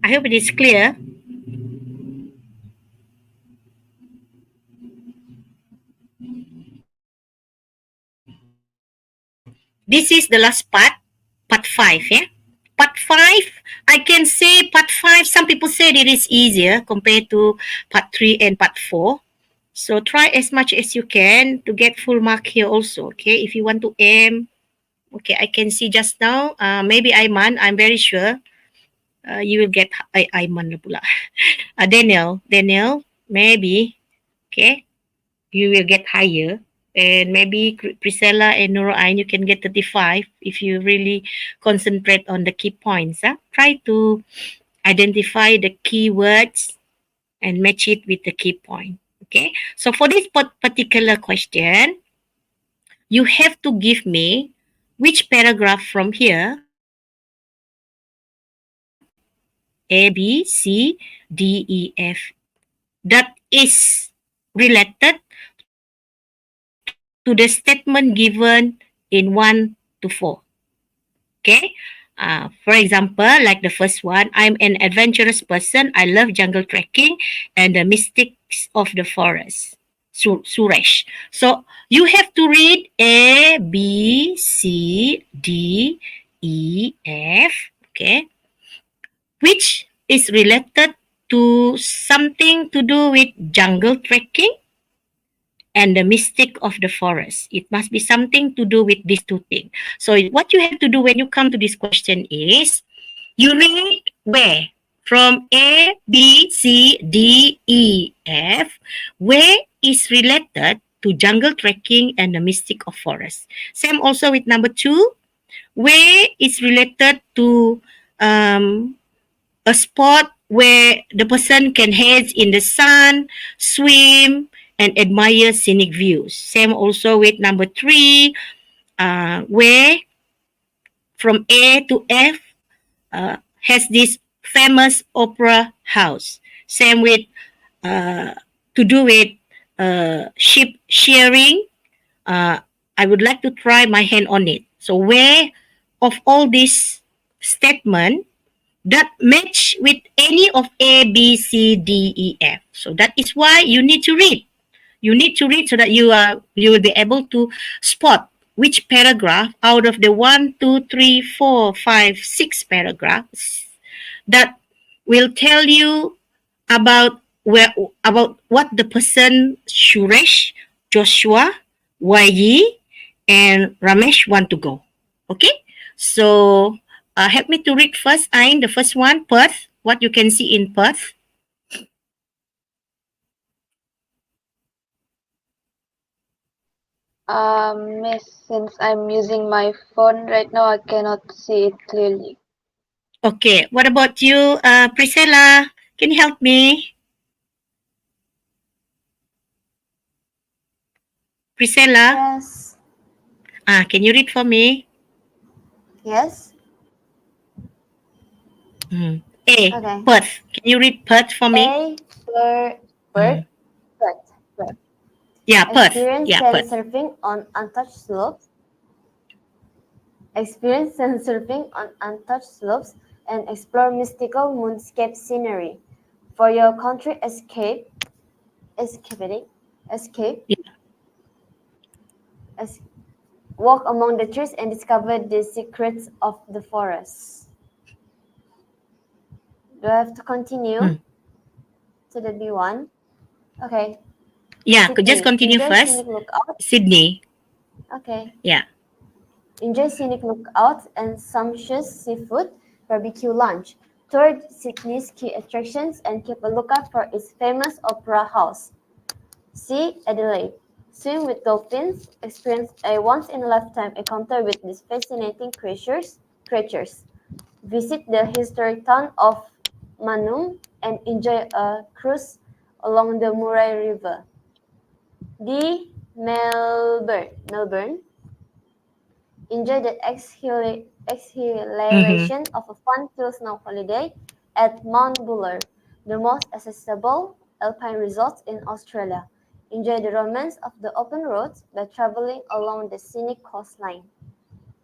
I hope it is clear. This is the last part 5, yeah? Part 5, I can say part 5, some people said it is easier compared to part 3 and part 4. So try as much as you can to get full mark here also, okay? If you want to aim, okay, I can see just now, maybe Aiman, I'm very sure you will get, Aiman na pula. Daniel, maybe, okay, you will get higher. And maybe Priscilla and Nuroain, you can get 35 if you really concentrate on the key points. Try to identify the keywords and match it with the key point. Okay, so for this particular question, you have to give me which paragraph from here, A, B, C, D, E, F, that is related to the statement given in 1 to 4. Okay. For example, like the first one, I'm an adventurous person. I love jungle trekking and the mystics of the forest. Suresh. So you have to read A, B, C, D, E, F, okay, which is related to something to do with jungle trekking and the mystic of the forest. It must be something to do with these two things. So what you have to do when you come to this question is, you read where? From A, B, C, D, E, F, where is related to jungle trekking and the mystic of forest. Same also with number 2, where is related to a spot where the person can head in the sun, swim, and admire scenic views. Same also with number 3, where from A to F has this famous opera house. Same with to do with sheep shearing. I would like to try my hand on it. So where of all these statement that match with any of A, B, C, D, E, F. So that is why you need to read. You need to read so that you will be able to spot which paragraph out of the 1, 2, 3, 4, 5, 6 paragraphs that will tell you about what the person Suresh, Joshua, Wayi, and Ramesh want to go. Okay, so help me to read first. Ain, the first one, Perth. What you can see in Perth. Miss, since I'm using my phone right now, I cannot see it clearly. Okay, what about you, Priscilla? Can you help me? Priscilla, Yes. can you read for me? Yes. A, Okay. Perth. Can you read Perth for me? A, bird, bird. Yeah, Perth. Experience Yeah, sand Perth. surfing on untouched slopes. Experience sand surfing on untouched slopes and explore mystical moonscape scenery. For your country escape, Yeah. walk among the trees and discover the secrets of the forest. Do I have to continue to the B1? Okay. Yeah, Sydney. just continue Enjoy first. scenic lookout. Sydney. Okay. Yeah. Enjoy scenic lookout and sumptuous seafood barbecue lunch. Tour Sydney's key attractions and keep a lookout for its famous opera house. See Adelaide. Swim with dolphins. Experience a once-in-a-lifetime encounter with these fascinating creatures. Visit the historic town of Manung and enjoy a cruise along the Murray River. D. Melbourne. Enjoy the exhilaration of a fun-filled snow holiday at Mount Buller, the most accessible alpine resort in Australia. Enjoy the romance of the open roads by traveling along the scenic coastline.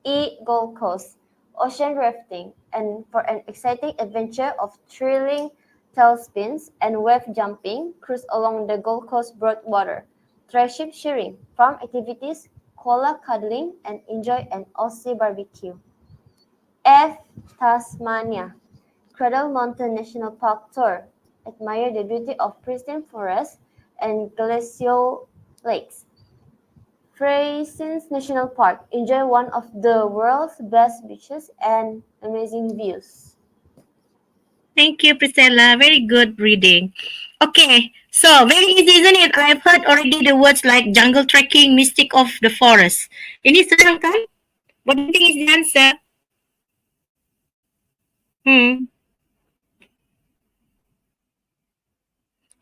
E. Gold Coast. Ocean rafting, and for an exciting adventure of thrilling tailspins and wave jumping, cruise along the Gold Coast Broadwater. Try sheep shearing, farm activities, koala cuddling, and enjoy an Aussie barbecue. F. Tasmania. Cradle Mountain National Park Tour. Admire the beauty of pristine forests and glacial lakes. Fraser's National Park. Enjoy one of the world's best beaches and amazing views. Thank you, Priscilla. Very good reading. Okay, so very easy, isn't it? I've heard already the words like jungle trekking, mystic of the forest. Ini senang kan? What do you think is the answer?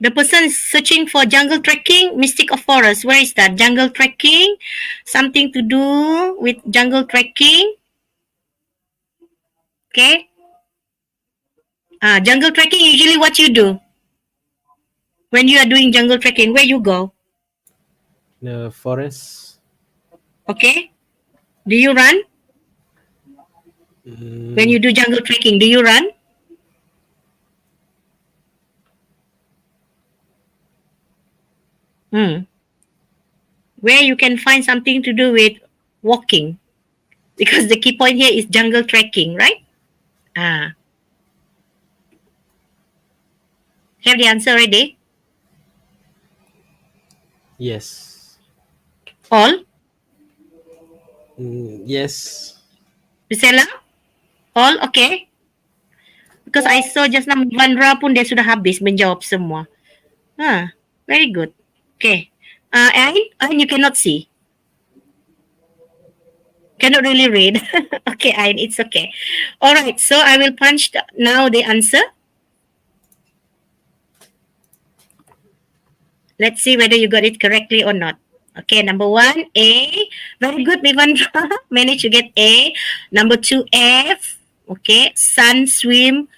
The person is searching for jungle trekking, mystic of forest. Where is that? Jungle trekking? Something to do with jungle trekking? Okay. Jungle trekking, usually what you do? When you are doing jungle trekking, where you go? The forest. Okay. Do you run? When you do jungle trekking, do you run? Where you can find something to do with walking. Because the key point here is jungle trekking, right? Ah. Have the answer already? Yes. All? Yes. Priscilla? All? Okay. Because I saw just now Vandra pun dia sudah habis menjawab semua. Very good. Okay. Ain, you cannot see. Cannot really read. Okay, Ain, it's okay. All right, so I will punch now the answer. Let's see whether you got it correctly or not. Okay, number 1, A. Very good, Vivandra. Managed to get A. Number 2, F. Okay, sun, swim.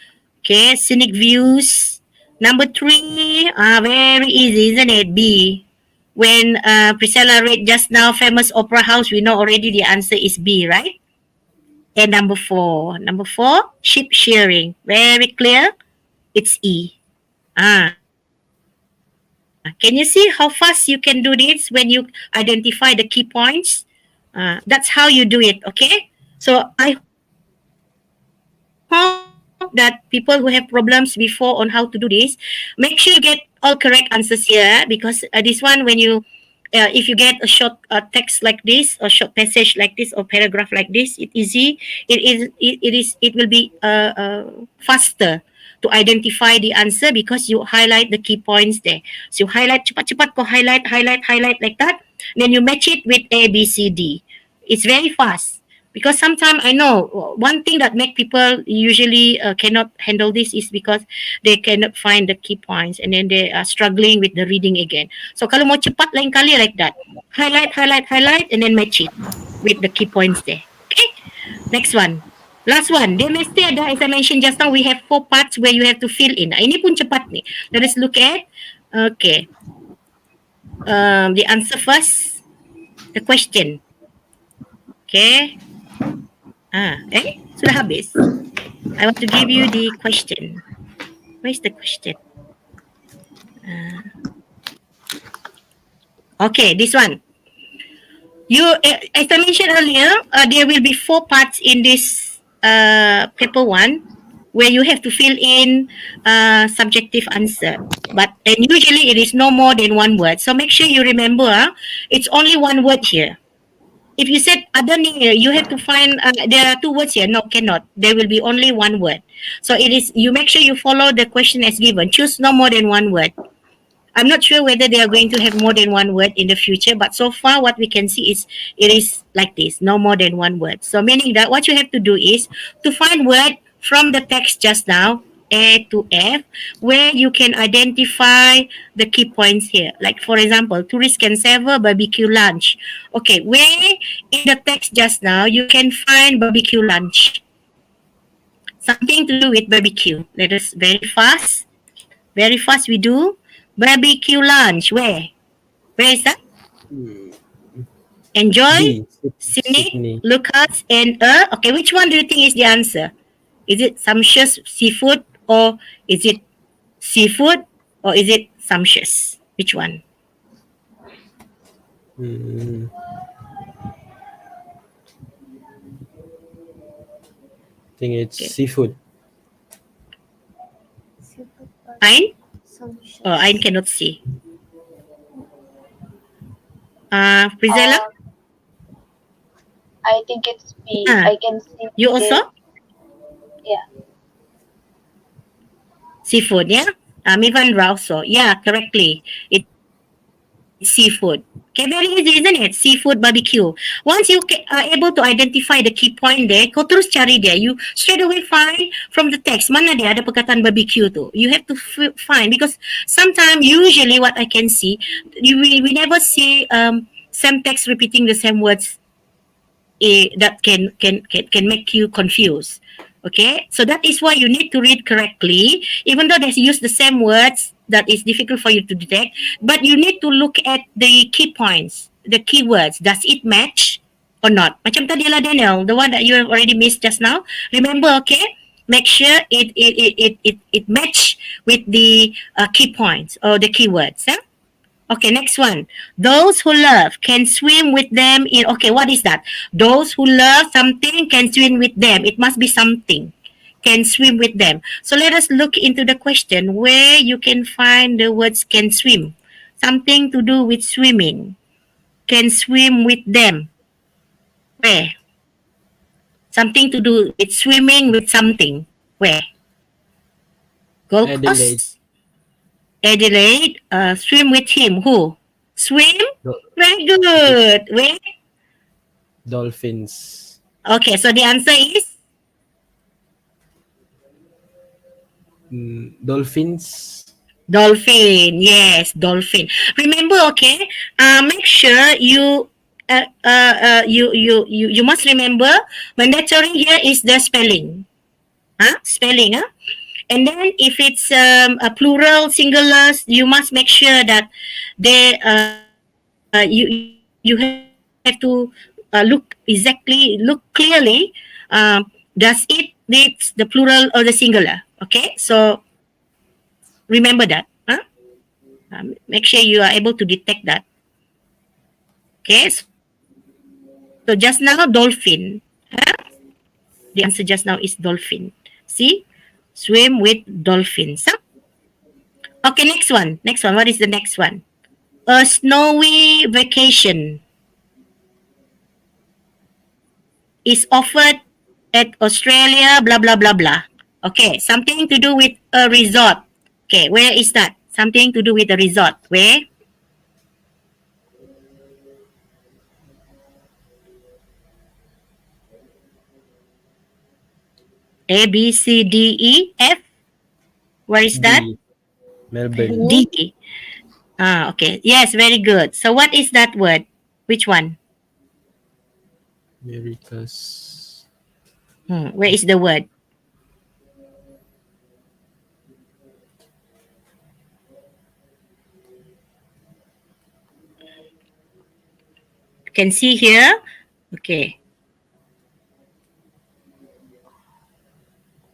Okay, scenic views. Number 3, very easy, isn't it? B. When Priscilla read just now, famous opera house, we know already the answer is B, right? And number 4, sheep shearing. Very clear. It's E. Can you see how fast you can do this when you identify the key points? That's how you do it, okay? So I hope that people who have problems before on how to do this, make sure you get all correct answers here, because this one, when you if you get a short text like this, or short passage like this, or paragraph like this, it will be faster to identify the answer, because you highlight the key points there. So you highlight, cepat-cepat kau highlight like that. Then you match it with A, B, C, D. It's very fast. Because sometimes I know one thing that make people usually cannot handle this is because they cannot find the key points, and then they are struggling with the reading again. So kalau mau cepat lain kali like that, highlight, and then match it with the key points there. Okay, next one. Last one, dia mesti ada, as I mentioned just now, we have 4 parts where you have to fill in. Ini pun cepat ni. Let us look at, okay, the answer first, the question. Okay. Sudah habis. I want to give you the question. Where's the question? Okay, this one. You, as I mentioned earlier, there will be 4 parts in this paper 1, where you have to fill in subjective answer. And usually it is no more than 1 word. So make sure you remember, it's only 1 word here. If you said other name, you have to find, there are 2 words here. No, cannot. There will be only 1 word. So it is, you make sure you follow the question as given. Choose no more than 1 word. I'm not sure whether they are going to have more than 1 word in the future, but so far what we can see is it is like this, no more than 1 word. So meaning that what you have to do is to find word from the text just now, A to F, where you can identify the key points here. Like for example, tourists can serve barbecue lunch. Okay, where in the text just now you can find barbecue lunch? Something to do with barbecue. Let us very fast we do. Barbecue lunch, where? Where is that? Enjoy, Sydney, Lucas, and okay, which one do you think is the answer? Is it sumptuous seafood, or is it seafood, or is it sumptuous? Which one? I think it's seafood. Ain? Oh, Ain cannot see. Priscilla? I think it's B. I can see. You also? Yeah. Seafood, yeah? Mivandra also. Yeah, correctly. It's seafood. Okay, very easy, isn't it? Seafood barbecue. Once you are able to identify the key point there, kau terus cari dia. You straight away find from the text, mana dia ada perkataan barbecue tu. You have to find, because sometimes, usually what I can see, we never see same text repeating the same words that can make you confused. Okay, so that is why you need to read correctly, even though they use the same words that is difficult for you to detect, but you need to look at the key points, the keywords. Does it match or not? Macam tadi lah, Daniel, the one that you have already missed just now. Remember, okay? Make sure it match with the key points or the keywords. Okay, next one. Those who love can swim with them in. Okay, what is that? Those who love something can swim with them. It must be something. Can swim with them. So let us look into the question where you can find the words can swim. Something to do with swimming. Can swim with them. Where? Something to do with swimming with something. Where? Gold Adelaide. Coast? Adelaide. Swim with him. Who? Swim? Do- Very good. Where? Dolphins. Okay, so the answer is Dolphins. dolphin. Yes, dolphin. Remember, okay. Make sure you you must remember mandatory here is the spelling. Spelling. And then if it's a plural, singulars, you must make sure that they you have to look clearly. Does it needs the plural or the singular? Okay, so remember that. Make sure you are able to detect that. Okay, so just now dolphin. The answer just now is dolphin. See, swim with dolphins. Okay, next one. Next one. What is the next one? A snowy vacation is offered at Australia, blah, blah, blah, blah. Okay, something to do with a resort. Okay, where is that? Something to do with a resort. Where? A, B, C, D, E, F. Where is that? D. Melbourne. D. Okay. Yes, very good. So what is that word? Which one? Americas. Where is the word? You can see here. Okay.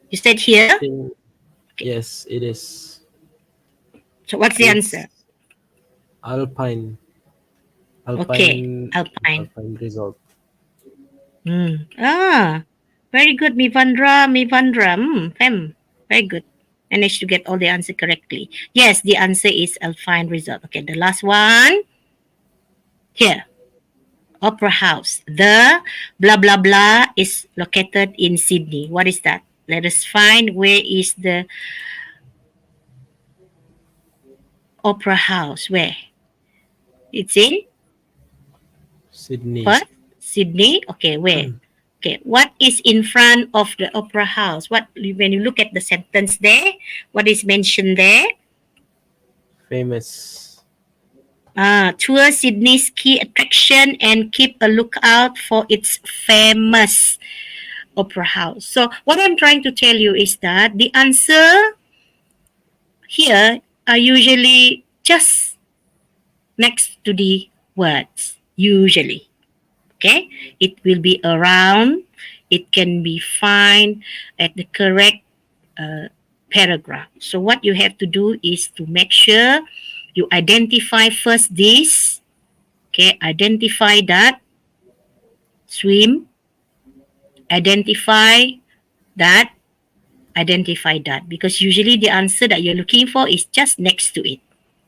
You said here. Yes, it is. So what's the It's answer? Alpine. Okay, Alpine. Alpine result. Very good, Mivandra. Fem. Very good. Managed to get all the answer correctly. Yes, the answer is Alpine result. Okay, the last one. Here. Opera House. The blah blah blah is located in Sydney. What is that? Let us find where is the Opera House. Where? It's in Sydney. Perth, Sydney. Okay, where? Okay, what is in front of the Opera House? What when you look at the sentence there? What is mentioned there? Famous. Tour Sydney's key attraction and keep a lookout for its famous Opera House. So what I'm trying to tell you is that the answer here are usually just next to the words. Usually. Okay? It will be around. It can be found at the correct paragraph. So what you have to do is to make sure you identify first this. Okay, identify that. Swim. Identify that. Identify that. Because usually the answer that you're looking for is just next to it.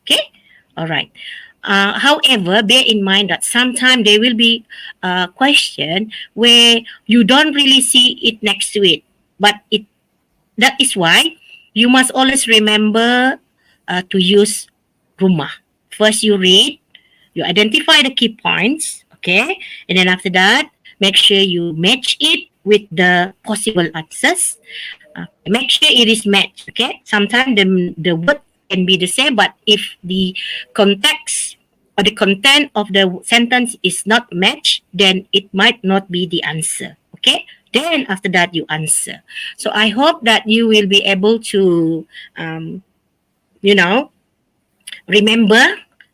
Okay? All right. However, bear in mind that sometimes there will be a question where you don't really see it next to it. But that is why you must always remember to use rumah. First you read, you identify the key points, okay? And then after that, make sure you match it with the possible answers. Make sure it is matched, okay? Sometimes the word can be the same, but if the context or the content of the sentence is not matched, then it might not be the answer, okay? Then after that, you answer. So I hope that you will be able to, remember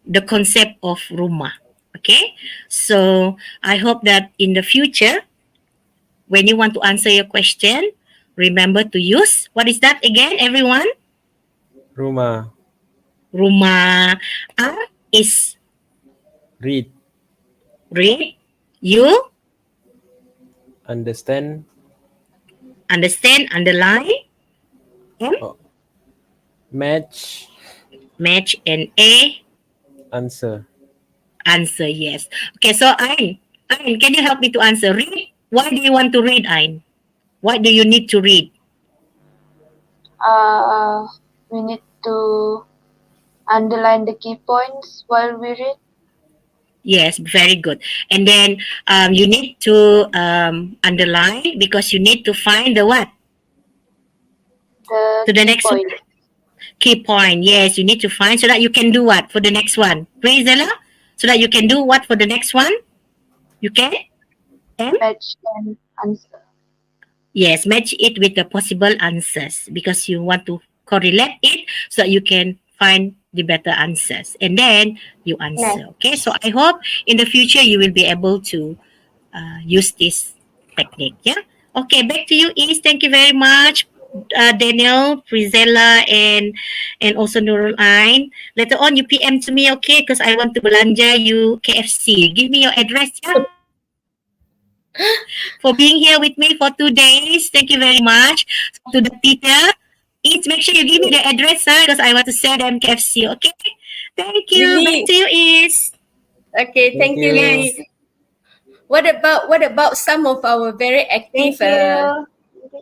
the concept of rumah, okay? So I hope that in the future, when you want to answer your question, remember to use, what is that again, everyone? Rumah. Rumah. is read, read. You understand, understand, underline, and oh, match, match, and A, answer. answer. Yes. Okay, so Ain, can you help me to answer? Read. Why do you want to read, Ain? What do you need to read? We need to underline the key points while we read. Yes, very good. And then you need to underline because you need to find the what? The To the key next point. one. Key point. Yes, you need to find so that you can do what for the next one. Right, Zella? So that you can do what for the next one? You can? And Match and answer. yes, match it with the possible answers because you want to correlate it so that you can find the better answers. And then you answer. Okay, so I hope in the future you will be able to use this technique. Yeah. Okay, back to you, Is. Thank you very much, Daniel, Priscilla, and also Nurul Ain. Later on, you PM to me, okay? Because I want to belanja you KFC. Give me your address, yeah? For being here with me for 2 days. Thank you very much. To the teacher, Is, make sure you give me the address, because I want to sell them KFC, okay? Thank you. Lily. Back to you, Is. Okay, thank you, you. Lily. What about some of our very active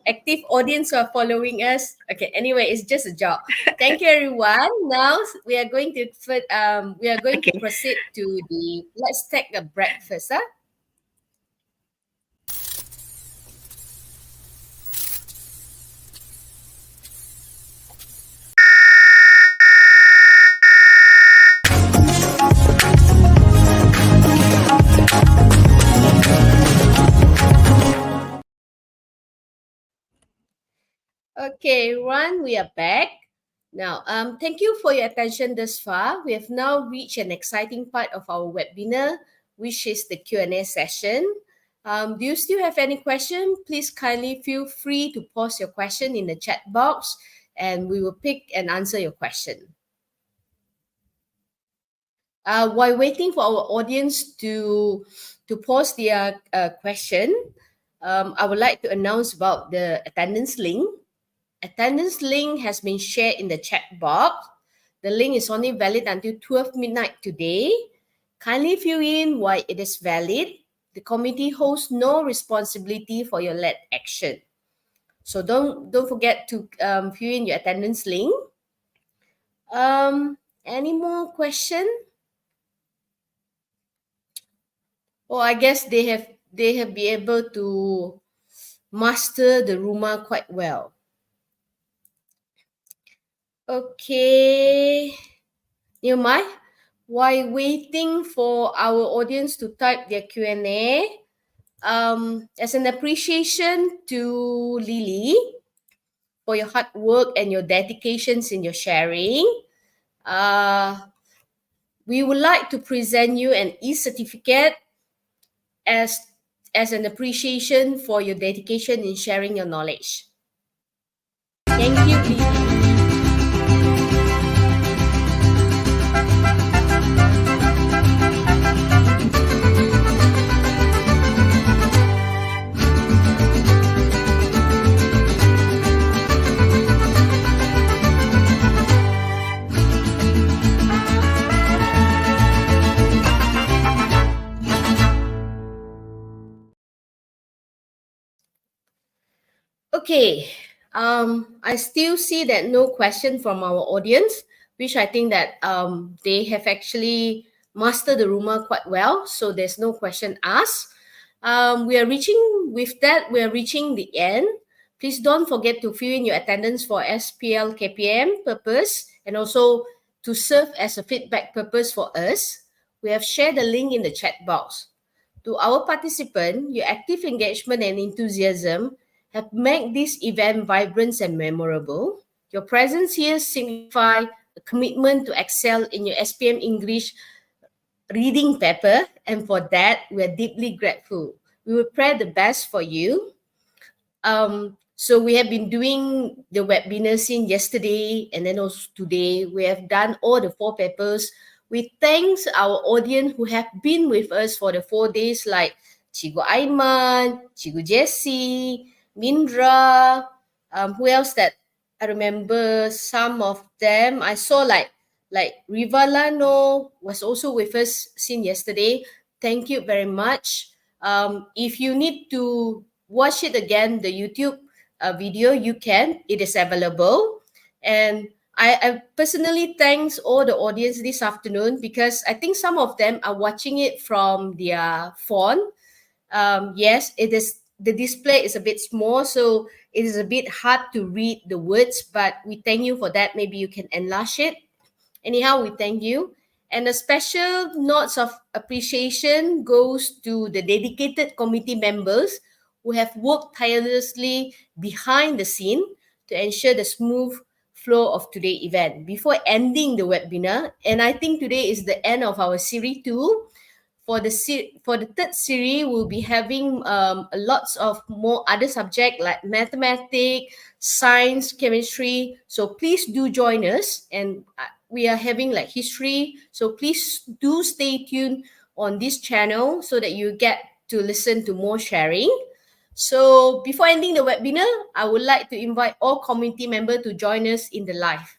active audience who are following us? Okay, anyway, it's just a joke. Thank you, everyone. Now we are going to Okay. proceed to the let's take a breakfast. Huh? Okay, Ron, we are back. Now, thank you for your attention thus far. We have now reached an exciting part of our webinar, which is the Q&A session. Do you still have any question? Please kindly feel free to post your question in the chat box and we will pick and answer your question. While waiting for our audience to post their question, I would like to announce about the attendance link. Attendance link has been shared in the chat box. The link is only valid until 12 midnight today. Kindly fill in why it is valid. The committee holds no responsibility for your late action. So don't forget to fill in your attendance link. Any more question? Oh, I guess they have been able to master the rumah quite well. Okay, Nilmai, while waiting for our audience to type their Q&A, as an appreciation to Lily for your hard work and your dedications in your sharing, we would like to present you an e-certificate as an appreciation for your dedication in sharing your knowledge. Thank you, Lily. Okay, I still see that no question from our audience, which I think that they have actually mastered the rumor quite well. So there's no question asked. We are reaching the end. Please don't forget to fill in your attendance for SPL KPM purpose and also to serve as a feedback purpose for us. We have shared the link in the chat box. To our participant, your active engagement and enthusiasm have made this event vibrant and memorable. Your presence here signifies a commitment to excel in your SPM English reading paper, and for that, we are deeply grateful. We will pray the best for you. So we have been doing the webinar since yesterday and then also today. We have done all the 4 papers We thank our audience who have been with us for the 4 days, like Cikgu Aiman, Cikgu Jessie, Mindra, who else that I remember some of them. I saw like Rivalano was also with us since yesterday. Thank you very much. If you need to watch it again, the YouTube video, you can. It is available. And I personally thanks all the audience this afternoon, because I think some of them are watching it from their phone. Yes, it is. The display is a bit small, so it is a bit hard to read the words, but we thank you for that. Maybe you can enlarge it. Anyhow, we thank you. And a special notes of appreciation goes to the dedicated committee members who have worked tirelessly behind the scene to ensure the smooth flow of today's event. Before ending the webinar, and I think today is the end of our series 2, for the third series, we'll be having lots of more other subjects like mathematics, science, chemistry. So please do join us. And we are having like history. So please do stay tuned on this channel so that you get to listen to more sharing. So before ending the webinar, I would like to invite all community members to join us in the live.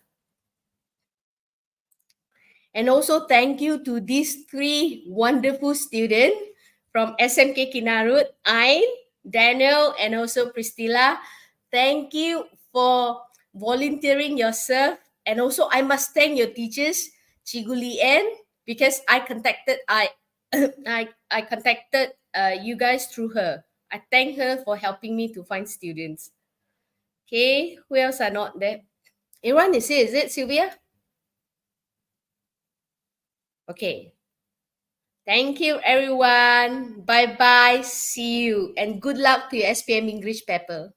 And also thank you to these 3 wonderful students from SMK Kinarut, Ain, Daniel, and also Priscilla. Thank you for volunteering yourself. And also I must thank your teachers, Cikgu Lien, because I contacted you guys through her. I thank her for helping me to find students. Okay, who else are not there? Everyone is here, is it, Sylvia? Okay. Thank you, everyone. Bye-bye. See you. And good luck to your SPM English paper.